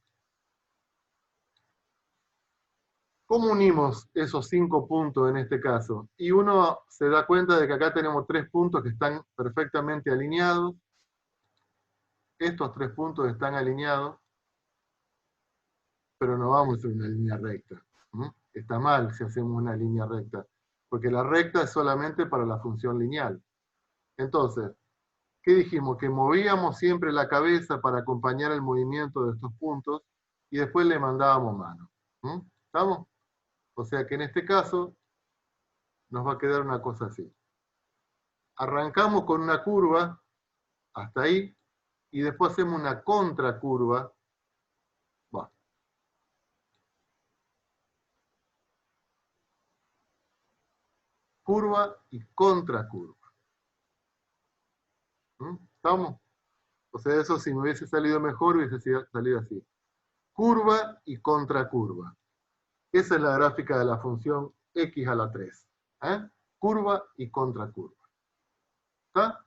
¿Cómo unimos esos 5 puntos en este caso? Y uno se da cuenta de que acá tenemos 3 puntos que están perfectamente alineados. Estos 3 puntos están alineados, pero no vamos a hacer una línea recta. Está mal si hacemos una línea recta, porque la recta es solamente para la función lineal. Entonces, ¿qué dijimos? Que movíamos siempre la cabeza para acompañar el movimiento de estos puntos y después le mandábamos mano. ¿Estamos? O sea que en este caso nos va a quedar una cosa así. Arrancamos con una curva hasta ahí y después hacemos una contracurva. Bueno. Curva y contracurva. ¿Estamos? O sea, eso si me hubiese salido mejor hubiese salido así. Curva y contracurva. Esa es la gráfica de la función x a la 3. Curva y contracurva. ¿Está?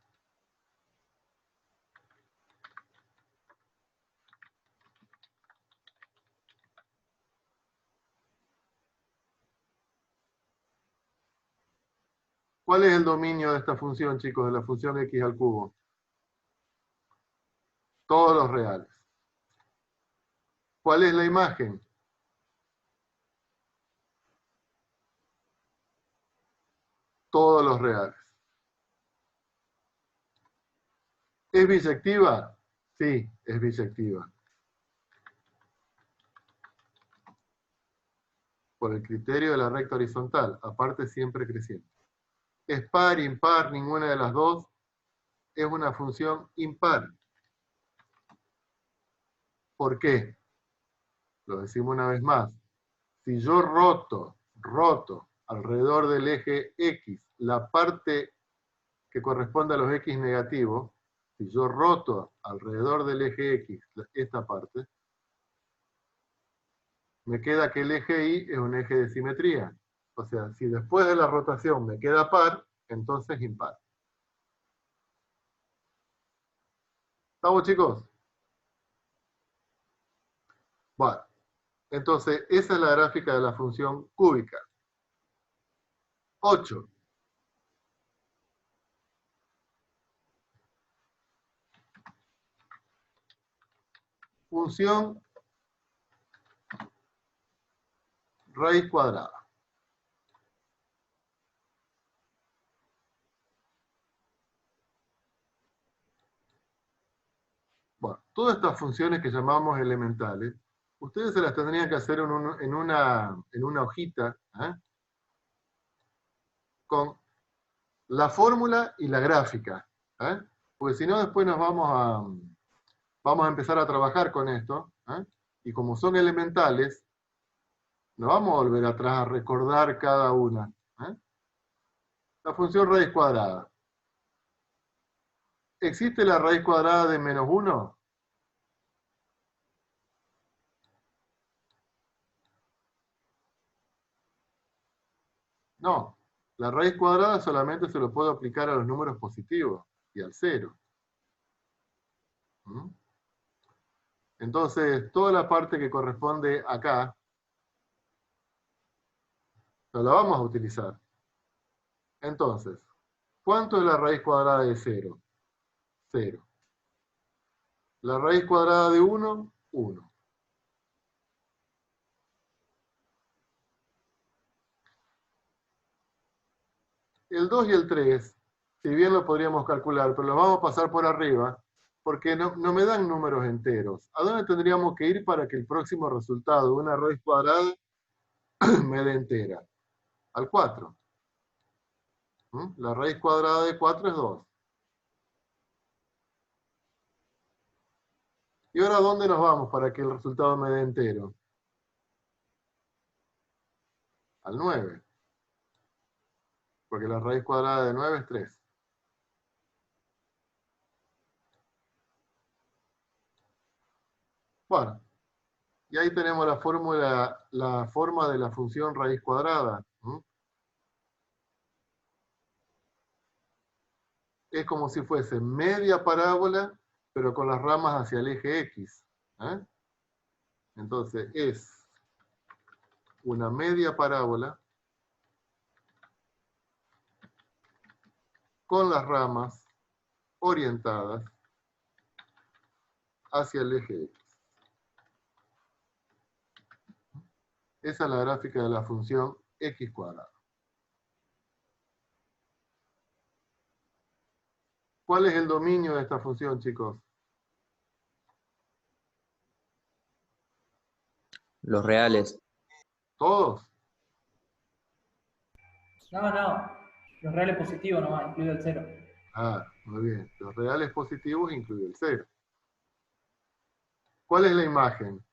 ¿Cuál es el dominio de esta función, chicos, de la función x al cubo? Todos los reales. ¿Cuál es la imagen? Todos los reales. ¿Es bisectiva? Sí, es bisectiva. Por el criterio de la recta horizontal, aparte siempre creciente. ¿Es par, impar, ninguna de las dos? Es una función impar. ¿Por qué? Lo decimos una vez más. Si yo roto alrededor del eje X la parte que corresponde a los X negativos, si yo roto alrededor del eje X esta parte, me queda que el eje Y es un eje de simetría. O sea, si después de la rotación me queda par, entonces impar. ¿Estamos, chicos? Bueno, entonces esa es la gráfica de la función cúbica. 8. Función raíz cuadrada. Bueno, todas estas funciones que llamamos elementales, ustedes se las tendrían que hacer en una hojita, ¿eh? Con la fórmula y la gráfica, ¿eh? Porque si no después vamos a empezar a trabajar con esto, ¿eh? Y como son elementales, no vamos a volver atrás a recordar cada una, ¿eh? La función raíz cuadrada. ¿Existe la raíz cuadrada de menos 1? No. La raíz cuadrada solamente se lo puedo aplicar a los números positivos y al 0. ¿Mm? Entonces, toda la parte que corresponde acá, no la vamos a utilizar. Entonces, ¿cuánto es la raíz cuadrada de 0? 0. La raíz cuadrada de 1, 1. El 2 y el 3, si bien lo podríamos calcular, pero los vamos a pasar por arriba, porque no me dan números enteros. ¿A dónde tendríamos que ir para que el próximo resultado de una raíz cuadrada me dé entera? Al 4. La raíz cuadrada de 4 es 2. ¿Y ahora a dónde nos vamos para que el resultado me dé entero? Al 9. Porque la raíz cuadrada de 9 es 3. Bueno, y ahí tenemos la forma de la función raíz cuadrada. Es como si fuese media parábola, pero con las ramas hacia el eje X. ¿Eh? Entonces es una media parábola con las ramas orientadas hacia el eje X. Esa es la gráfica de la función x cuadrada. ¿Cuál es el dominio de esta función, chicos? Los reales. ¿Todos? No. Los reales positivos nomás, incluido el 0. Ah, muy bien. Los reales positivos incluye el 0. ¿Cuál es la imagen?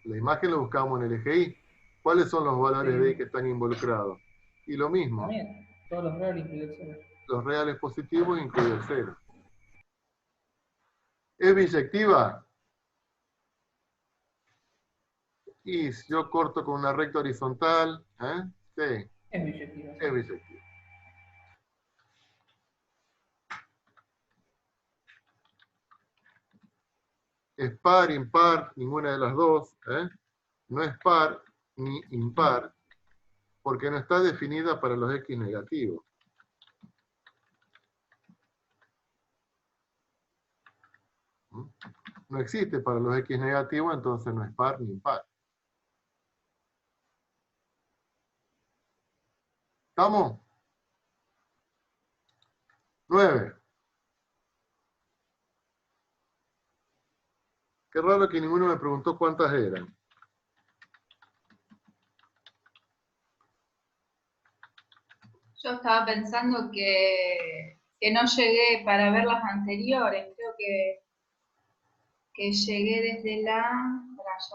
La imagen lo buscamos en el eje Y. ¿Cuáles son los valores de Y que están involucrados? Y lo mismo. También, todos los reales incluido el 0. Los reales positivos incluye el 0. ¿Es biyectiva? Y si yo corto con una recta horizontal, ¿eh? Sí. Es biyectiva. Es biyectiva. Es par, impar, ninguna de las dos. ¿Eh? No es par ni impar, porque no está definida para los X negativos. No existe para los X negativos, entonces no es par ni impar. ¿Estamos? 9. Qué raro que ninguno me preguntó cuántas eran. Yo estaba pensando que no llegué para ver las anteriores. Creo que llegué desde ya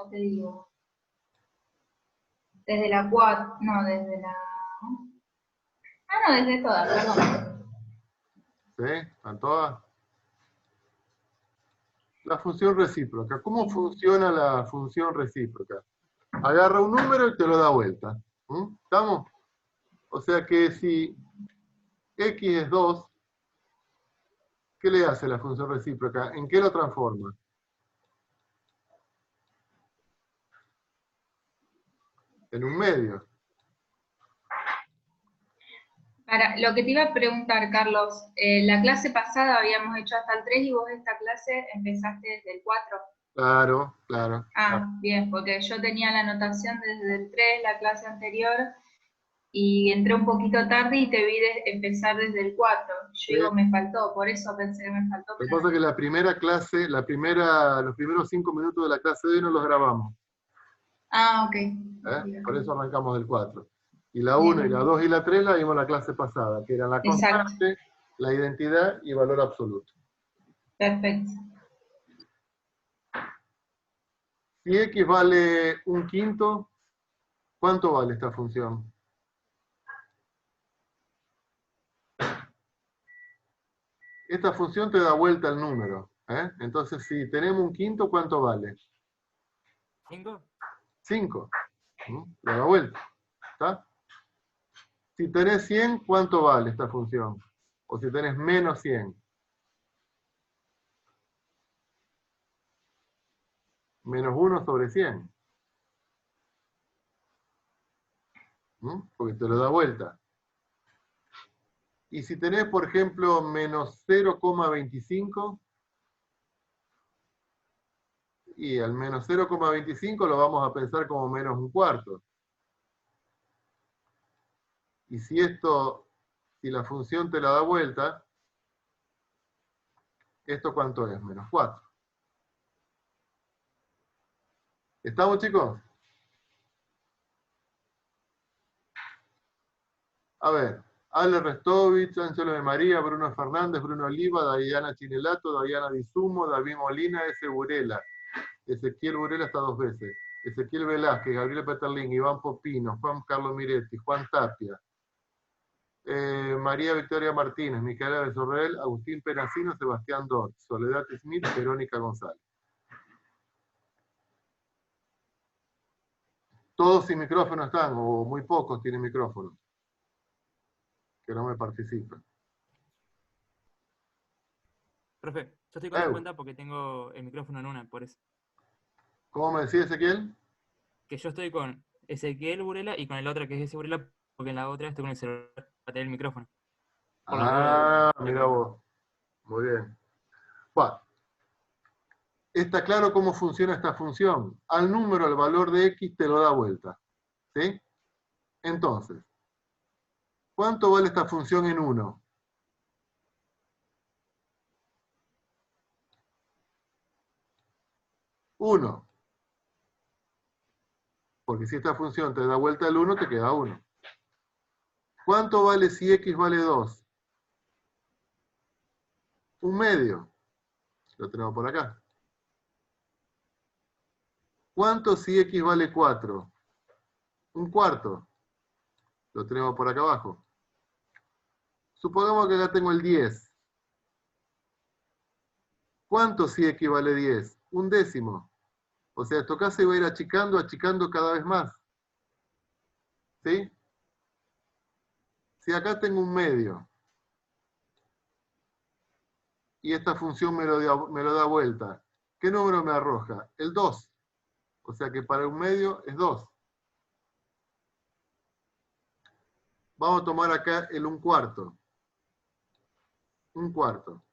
te digo. Desde la 4, no, desde la... no, desde todas, perdón. ¿Sí? ¿Están todas? La función recíproca. ¿Cómo funciona la función recíproca? Agarra un número y te lo da vuelta. ¿Estamos? O sea que si x es 2, ¿qué le hace la función recíproca? ¿En qué lo transforma? En un medio. Lo que te iba a preguntar, Carlos, la clase pasada habíamos hecho hasta el 3 y vos esta clase empezaste desde el 4. Claro, claro. Ah, bien, porque yo tenía la anotación desde el 3, la clase anterior, y entré un poquito tarde y te vi empezar desde el 4. Yo digo, me faltó, por eso pensé que me faltó. Lo que pasa es que la primera clase, los primeros 5 minutos de la clase de hoy no los grabamos. Ah, ok. Por eso arrancamos del 4. Y la Bien. 1 y la 2 y la 3 la vimos la clase pasada, que eran la Exacto. constante, la identidad y valor absoluto. Perfecto. Si x vale 1/5, ¿cuánto vale esta función? Esta función te da vuelta al número. Entonces, si tenemos 1/5, ¿cuánto vale? 5. 5. Le da vuelta. ¿Está? Si tenés 100, ¿cuánto vale esta función? O si tenés menos 100. Menos 1 sobre 100. Porque te lo da vuelta. Y si tenés, por ejemplo, menos 0,25, y al menos 0,25 lo vamos a pensar como menos 1/4. Y si la función te la da vuelta, ¿esto cuánto es? Menos 4. ¿Estamos, chicos? A ver, Ale Restovich, Ángelo de María, Bruno Fernández, Bruno Oliva, Diana Chinelato, Diana Disumo, David Molina, S. Burela. Ezequiel Burela está 2 veces. Ezequiel Velázquez, Gabriel Peterlín, Iván Popino, Juan Carlos Miretti, Juan Tapia, María Victoria Martínez, Micaela Besorrel, Agustín Penacino, Sebastián Dort, Soledad Smith, Verónica González. Todos sin micrófono están, o muy pocos tienen micrófono, que no me participan. Profe, yo estoy con 2 cuentas porque tengo el micrófono en una, por eso. ¿Cómo me decía Ezequiel? Que yo estoy con Ezequiel Burela y con el otro que es ese Burela, porque en la otra estoy con el celular para tener el micrófono. Mira vos. Muy bien. Bueno, está claro cómo funciona esta función. Al número, al valor de x, te lo da vuelta. ¿Sí? Entonces, ¿cuánto vale esta función en 1? 1. Porque si esta función te da vuelta al 1, te queda 1. ¿Cuánto vale si x vale 2? 1/2. Lo tenemos por acá. ¿Cuánto si x vale 4? 1/4. Lo tenemos por acá abajo. Supongamos que acá tengo el 10. ¿Cuánto si x vale 10? 1/10. O sea, esto acá se va a ir achicando cada vez más. ¿Sí? Si acá tengo 1/2 y esta función me lo da vuelta, ¿qué número me arroja? El 2. O sea que para 1/2 es 2. Vamos a tomar acá el 1/4. 1/4.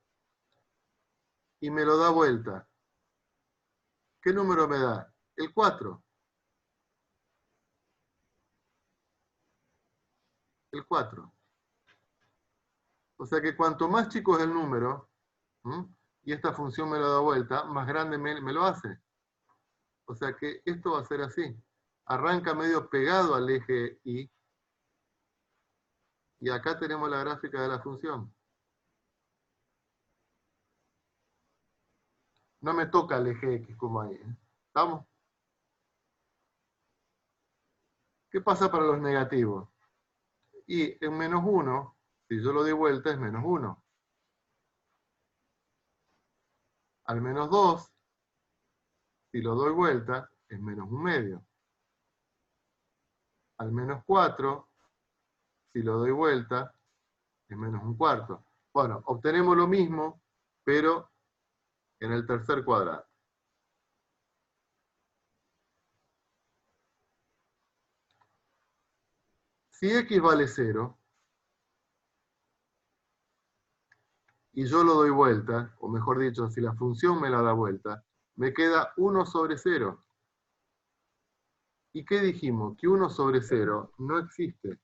Y me lo da vuelta. ¿Qué número me da? El 4. El 4. O sea que cuanto más chico es el número, y esta función me lo da vuelta, más grande me lo hace. O sea que esto va a ser así. Arranca medio pegado al eje Y. Y acá tenemos la gráfica de la función. No me toca el eje X como ahí. ¿Estamos? ¿Qué pasa para los negativos? Y en menos 1, si yo lo doy vuelta, es menos 1. Al menos 2, si lo doy vuelta, es menos 1/2. Al menos 4, si lo doy vuelta, es menos 1/4. Bueno, obtenemos lo mismo, pero en el tercer cuadrante. Si x vale 0, y yo lo doy vuelta, o mejor dicho, si la función me la da vuelta, me queda 1 sobre 0. ¿Y qué dijimos? Que 1 sobre 0 no existe.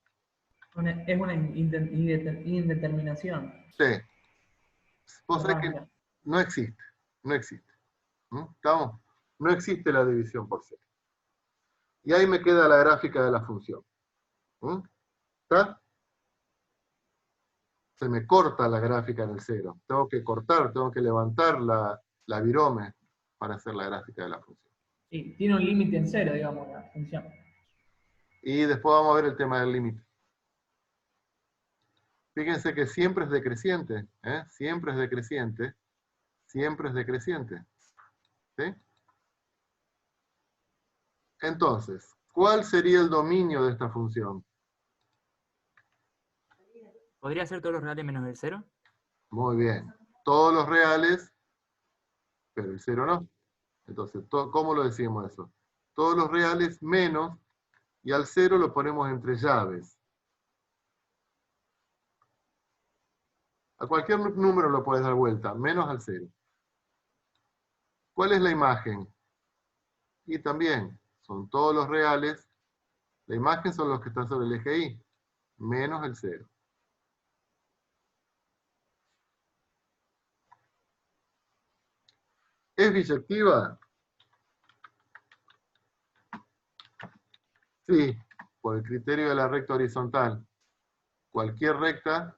Es una indeterminación. Sí. Vos sabés que Arranca. no existe. No existe. ¿Estamos? No existe la división por 0. Y ahí me queda la gráfica de la función. ¿Está? Se me corta la gráfica en el 0. Tengo que cortar, tengo que levantar la virome para hacer la gráfica de la función. Sí, tiene un límite en 0, digamos, la función. Y después vamos a ver el tema del límite. Fíjense que siempre es decreciente, ¿eh? Siempre es decreciente, siempre es decreciente. ¿Sí? Entonces, ¿cuál sería el dominio de esta función? ¿Podría ser todos los reales menos el 0? Muy bien. Todos los reales, pero el 0 no. Entonces, ¿cómo lo decimos eso? Todos los reales menos, y al 0 lo ponemos entre llaves. A cualquier número lo puedes dar vuelta, menos al 0. ¿Cuál es la imagen? Y también son todos los reales. La imagen son los que están sobre el eje Y, menos el 0. ¿Es biyectiva? Sí, por el criterio de la recta horizontal. Cualquier recta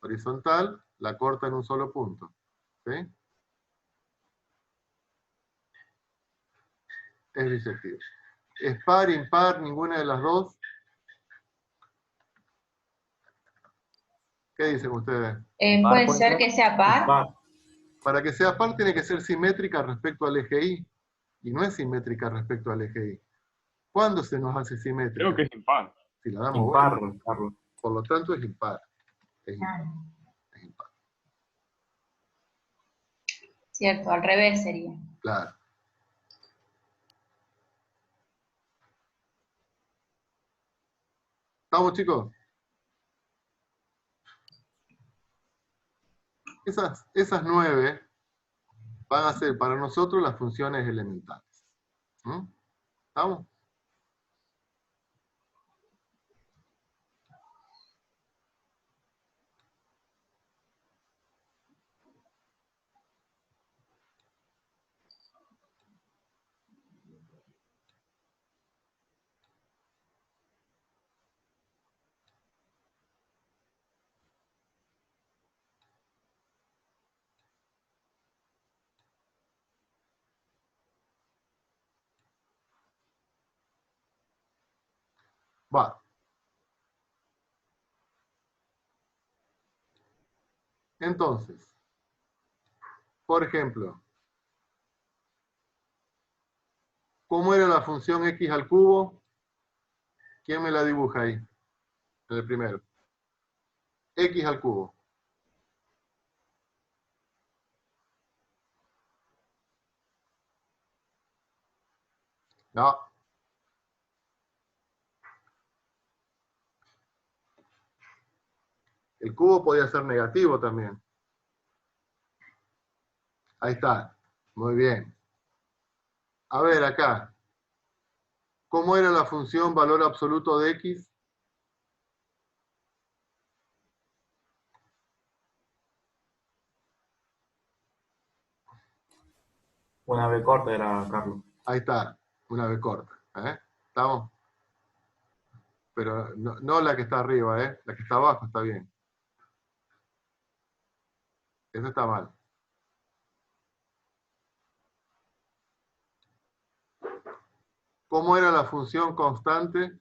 horizontal la corta en un solo punto. ¿Sí? Es biyectiva. ¿Es par, impar, ninguna de las dos? ¿Qué dicen ustedes? Puede ser que sea par. Para que sea par tiene que ser simétrica respecto al eje Y. Y no es simétrica respecto al eje Y. ¿Cuándo se nos hace simétrica? Creo que es impar. Si la damos Impar, vuelta. Carlos. Por lo tanto es impar. Es impar. Ah, Es impar. cierto, al revés sería. Claro. ¿Estamos, chicos? Esas 9 van a ser para nosotros las funciones elementales. ¿Estamos? Va. Entonces, por ejemplo, ¿cómo era la función x al cubo? ¿Quién me la dibuja ahí? En el primero. X al cubo. No. El cubo podía ser negativo también. Ahí está. Muy bien. A ver, acá. ¿Cómo era la función valor absoluto de x? Una B corta era, Carlos. Ahí está. Una vez corta. ¿Estamos? Pero no la que está arriba, la que está abajo está bien. Eso está mal. ¿Cómo era la función constante?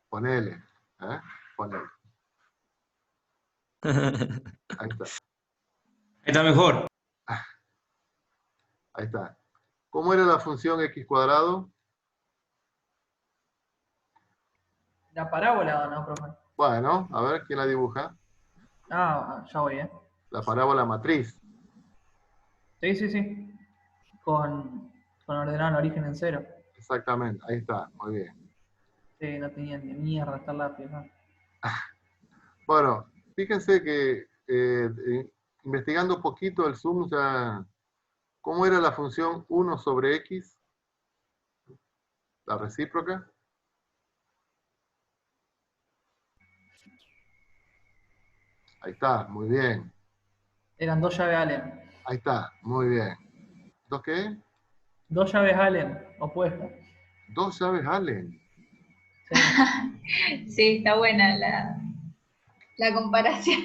Ponele. Ponele. Ahí está. Ahí está mejor. Ahí está. ¿Cómo era la función x cuadrado? ¿La parábola o no, profe? Bueno, a ver, ¿quién la dibuja? Ah, ya voy, La parábola matriz. Sí, sí, sí. Con ordenado el origen en 0. Exactamente, ahí está, muy bien. Sí, no tenía ni mierda estar lápiz, ¿no? Bueno, fíjense que investigando un poquito el Zoom, ya, ¿cómo era la función 1 sobre x? La recíproca. Ahí está, muy bien. Eran 2 llaves Allen. Ahí está, muy bien. ¿Dos qué? 2 llaves Allen, opuestas. 2 llaves Allen. Sí. Sí, está buena la comparación.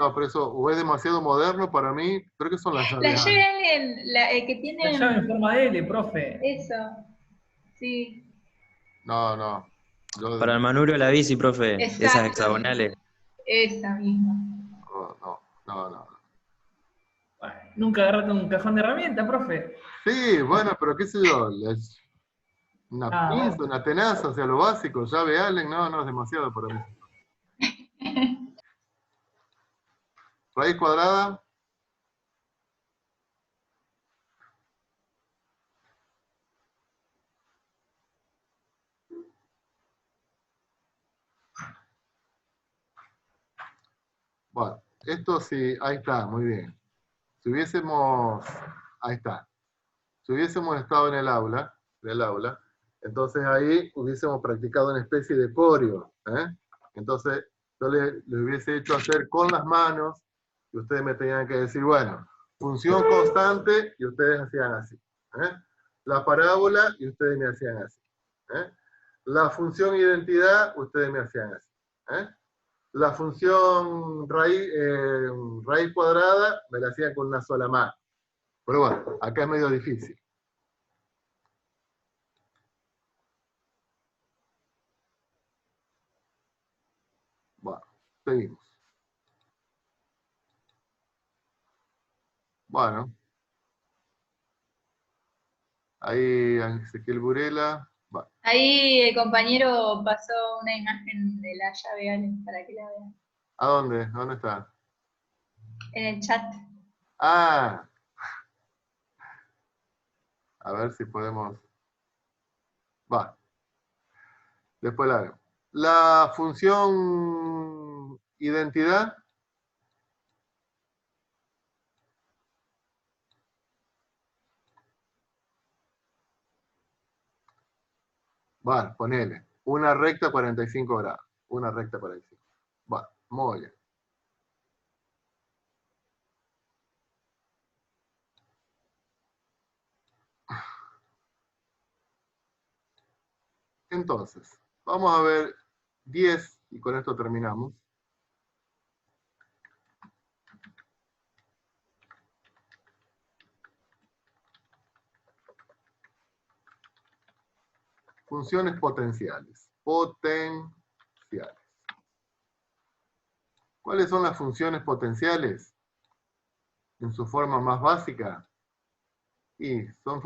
No, pero eso o es demasiado moderno para mí, creo que son las La llaves llave Allen. Allen, que La llave en tienen forma de L, profe. eso, sí, No, no. Yo, Para el manubrio de la bici, profe, esas exacto, hexagonales. esa misma. no. Bueno, nunca agarraste un cajón de herramientas, profe. Sí, bueno, pero qué sé yo, una Ah, pinza, bueno. una tenaza, o sea, lo básico, llave Allen, no, es demasiado para mí. Raíz cuadrada, bueno, esto sí, ahí está, muy bien. Si hubiésemos, ahí está, si hubiésemos estado en el aula, entonces ahí hubiésemos practicado una especie de coreo, ¿eh? Entonces yo le hubiese hecho hacer con las manos, y ustedes me tenían que decir, bueno, función constante, y ustedes hacían así. ¿Eh? La parábola, y ustedes me hacían así. ¿Eh? La función identidad, ustedes me hacían así. ¿Eh? La función raíz cuadrada, me la hacían con una sola mano. Pero bueno, acá es medio difícil. Bueno, seguimos. Bueno, ahí Ezequiel Burela. Va. Ahí el compañero pasó una imagen de la llave Allen para que la vean ¿A dónde? ¿A dónde está? en el chat. Ah, a ver si podemos. Va, después la veo. La función identidad. Va, ponele. Una recta 45 grados. Una recta 45. Va, muy bien. Entonces, vamos a ver 10 y con esto terminamos. Funciones potenciales. Potenciales. ¿Cuáles son las funciones potenciales? En su forma más básica. Y son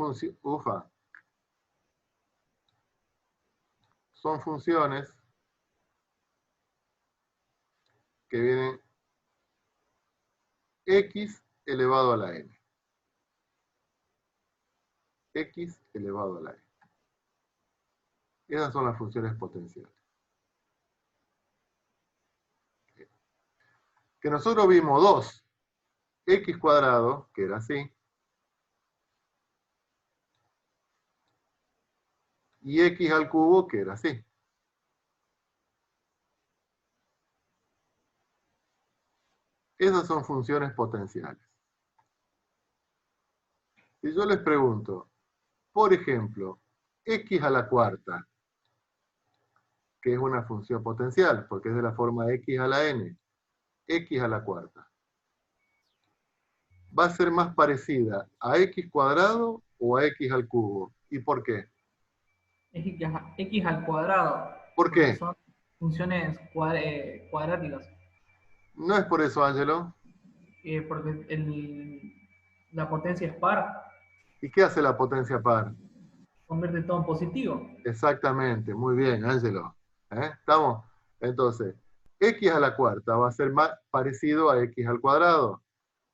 son funciones que vienen x elevado a la n. X elevado a la n. Esas son las funciones potenciales. Que nosotros vimos dos. X cuadrado, que era así, y x al cubo, que era así. Esas son funciones potenciales. Si yo les pregunto, por ejemplo, x a la cuarta, que es una función potencial, porque es de la forma x a la n, x a la cuarta, ¿va a ser más parecida a x cuadrado o a x al cubo? ¿Y por qué? X al cuadrado. ¿Por Porque qué? son funciones cuadráticas. No es por eso, Ángelo. Porque la potencia es par, ¿Y qué hace la potencia par? convierte todo en positivo. Exactamente, muy bien, Ángelo. ¿Estamos? Entonces, x a la cuarta va a ser más parecido a x al cuadrado,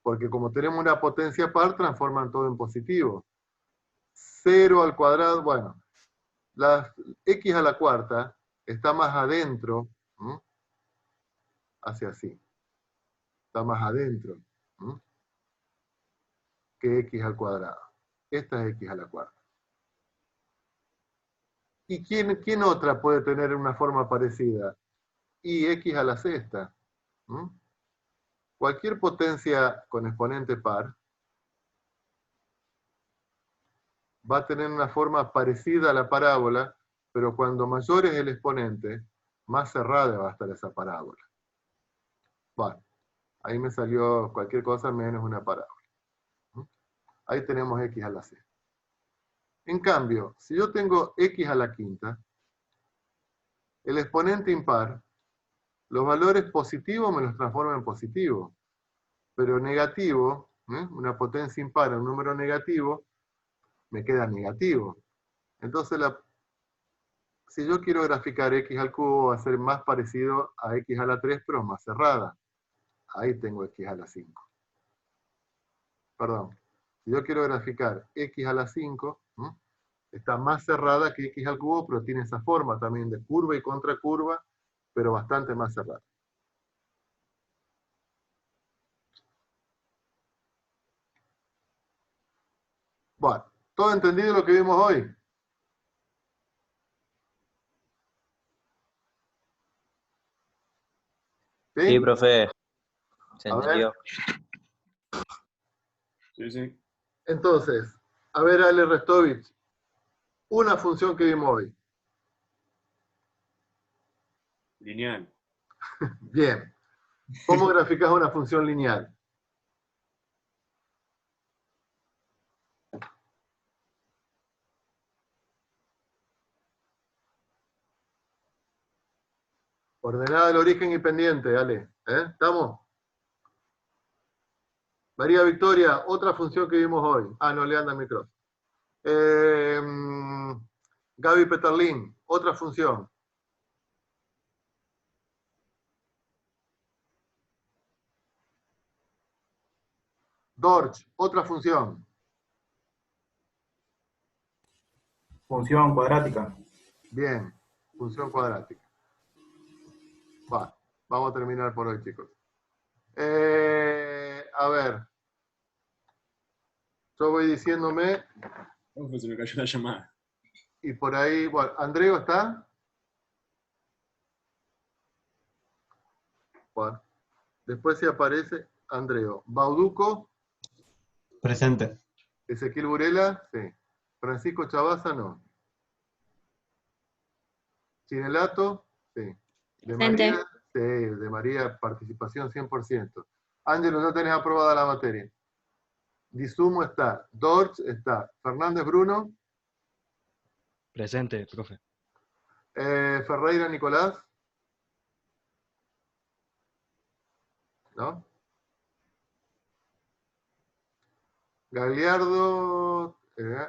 porque como tenemos una potencia par, transforman todo en positivo. 0 al cuadrado, bueno, la x a la cuarta está más adentro, hacia así. está más adentro, que x al cuadrado. Esta es x a la cuarta. ¿Y quién otra puede tener una forma parecida? Y x a la sexta. Cualquier potencia con exponente par va a tener una forma parecida a la parábola, pero cuando mayor es el exponente, más cerrada va a estar esa parábola. Bueno, ahí me salió cualquier cosa menos una parábola. Ahí tenemos x a la sexta. En cambio, si yo tengo x a la quinta, el exponente impar, los valores positivos me los transformo en positivo, pero negativo, una potencia impar, un número negativo, me queda negativo. Entonces, si yo quiero graficar x al cubo, va a ser más parecido a x a la 3, pero más cerrada. Ahí tengo x a la 5. Perdón. Si yo quiero graficar x a la 5, está más cerrada que x al cubo, pero tiene esa forma también de curva y contracurva, pero bastante más cerrada. Bueno, ¿todo entendido lo que vimos hoy? ¿Sí? Sí, profe. Se A ver. entendió. Sí, sí. Entonces, a ver, Ale Restovich, una función que vimos hoy. Lineal. Bien. ¿Cómo graficas una función lineal? Ordenada del origen y pendiente, Ale. ¿Estamos? María Victoria, otra función que vimos hoy. Ah, no le anda el micrófono. Gaby Peterlín, otra función. Dorch, otra función. Función cuadrática. Bien, función cuadrática. Va, vamos a terminar por hoy, chicos. A ver. Yo voy diciéndome, Se me cayó la llamada. y por ahí, bueno, ¿Andreo está? Bueno, después si aparece Andreo. Bauduco, Presente. Ezequiel Burela, sí. Francisco Chavaza, no. Chinelato, sí. De María, sí, de María, participación 100%. Ángelo, ya tenés aprobada la materia. Disumo está. Dorch está. Fernández Bruno. Presente, profe. Ferreira Nicolás. ¿No? Gagliardo.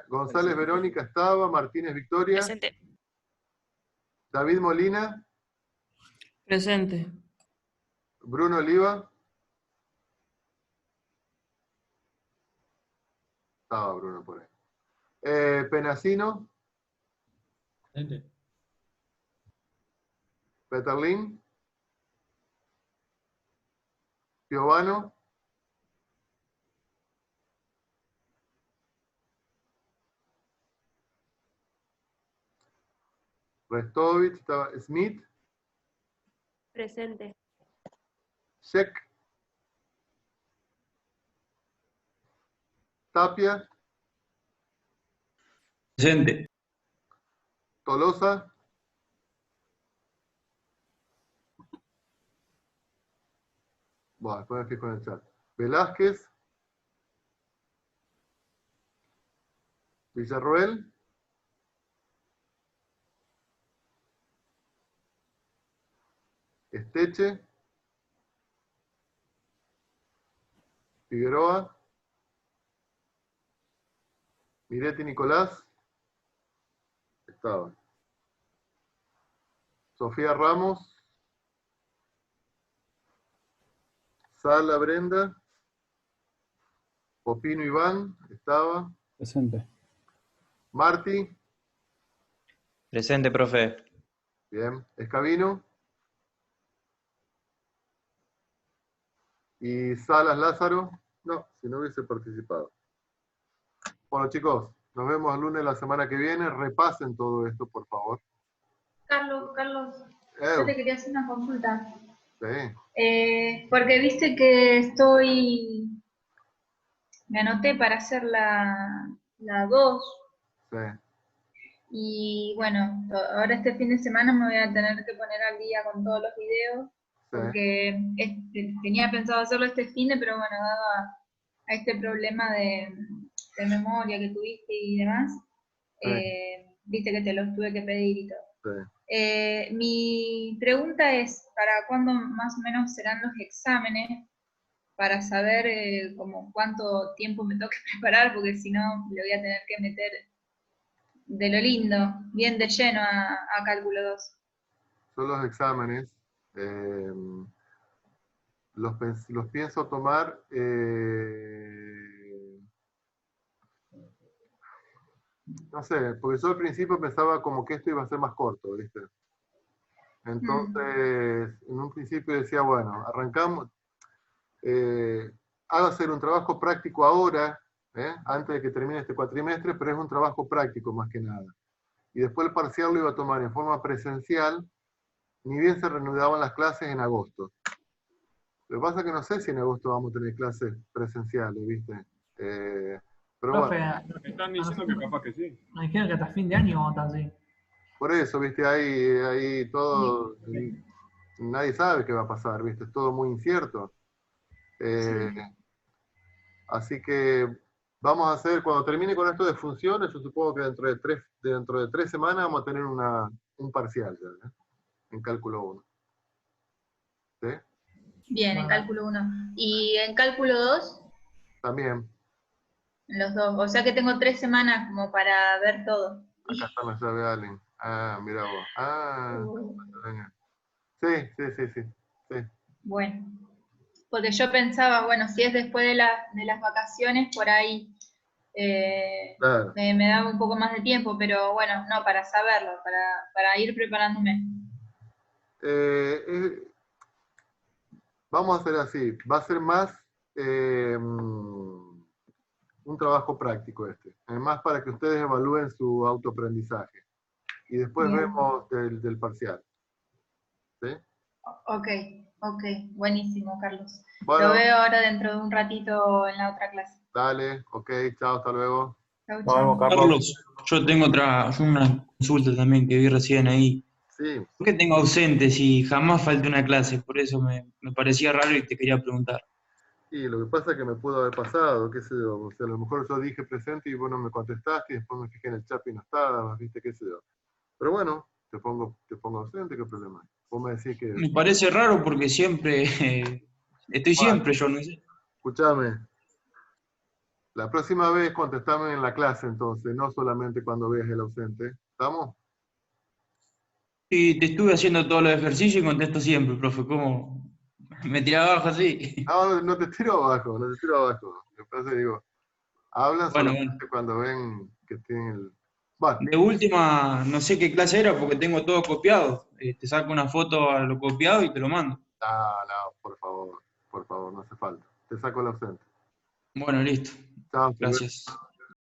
González Verónica estaba. Martínez Victoria. Presente. David Molina. Presente. Bruno Oliva. Estaba Bruno por ahí. Penasino. Presente. Peterlín. Piovano. Restovich. Estaba Smith. Presente. Sheck. Tapia. Presente. Tolosa. Bueno, después me fijo en el chat. Velázquez. Villarroel. Esteche. Figueroa. Miretti Nicolás. Estaba. Sofía Ramos. Sala Brenda. Popino Iván. Estaba. Presente. Marti. Presente, profe. Bien. Escabino. Y Salas Lázaro, no, si no hubiese participado. Bueno, chicos, nos vemos el lunes la semana que viene. Repasen todo esto, por favor. Carlos, yo te quería hacer una consulta. Sí. Porque viste que me anoté para hacer la 2. Sí. Y bueno, ahora este fin de semana me voy a tener que poner al día con todos los videos. Sí. Porque tenía pensado hacerlo este fin de, pero bueno, dado a este problema de memoria que tuviste y demás, viste que te los tuve que pedir y todo. Sí. Mi pregunta es, ¿para cuándo más o menos serán los exámenes? Para saber como cuánto tiempo me toca preparar, porque si no le voy a tener que meter de lo lindo, bien de lleno a cálculo 2. Son los exámenes. Los pienso tomar no sé, porque yo al principio pensaba como que esto iba a ser más corto, ¿viste? Entonces, en un principio decía, bueno, arrancamos, hago hacer un trabajo práctico ahora, antes de que termine este cuatrimestre, pero es un trabajo práctico más que nada. Y después el parcial lo iba a tomar en forma presencial, ni bien se reanudaban las clases en agosto. Lo que pasa es que no sé si en agosto vamos a tener clases presenciales, ¿viste? Pero Profe, bueno. Me están diciendo que capaz que sí. nos dijeron que hasta fin de año vamos a estar así. Por eso, ¿viste? Ahí todo, nadie sabe qué va a pasar, ¿viste? Es todo muy incierto. Así que vamos a hacer, cuando termine con esto de funciones, yo supongo que dentro de 3 semanas vamos a tener un parcial ya, en cálculo 1. ¿Sí? Bien, en cálculo 1. ¿Y en cálculo 2? También. Los dos. O sea que tengo 3 semanas como para ver todo. Acá está la llave Allen. Ah, mira vos. Ah, sí. Bueno, porque yo pensaba, bueno, si es después de las vacaciones, por ahí Claro. me daba un poco más de tiempo, pero bueno, no, para saberlo, para ir preparándome. Vamos a hacer así. Va a ser más un trabajo práctico este. Además, para que ustedes evalúen su autoaprendizaje. Y después Bien. vemos del parcial. ¿Sí? Ok, buenísimo, Carlos. Bueno, Lo veo ahora dentro de un ratito en la otra clase. dale, ok, chao, hasta luego. Chau, Nos vemos, chau. Carlos. Yo tengo una consulta también que vi recién ahí. Sí, ¿Por qué tengo ausentes y jamás falté una clase? Por eso me parecía raro y te quería preguntar. y lo que pasa es que me pudo haber pasado, qué sé yo, o sea, a lo mejor yo dije presente y vos no me contestaste y después me fijé en el chat y no estabas, viste, qué sé yo. Pero bueno, te pongo ausente, ¿qué problema hay? Vos me decís que... Me parece raro porque siempre, estoy siempre, yo no sé. Escuchame, la próxima vez contestame en la clase entonces, no solamente cuando veas el ausente. ¿Estamos? Y te estuve haciendo todos los ejercicios y contesto siempre, profe. ¿Cómo me tiraba abajo así? No te tiro abajo, no te tiro abajo. Me parece, digo, hablan Bueno, solamente cuando ven que tienen el... Bueno, de última, no sé qué clase era porque tengo todo copiado. Te saco una foto a lo copiado y te lo mando. no, por favor, no hace falta. Te saco el ausente. Bueno, listo. Chao, hasta luego. Gracias.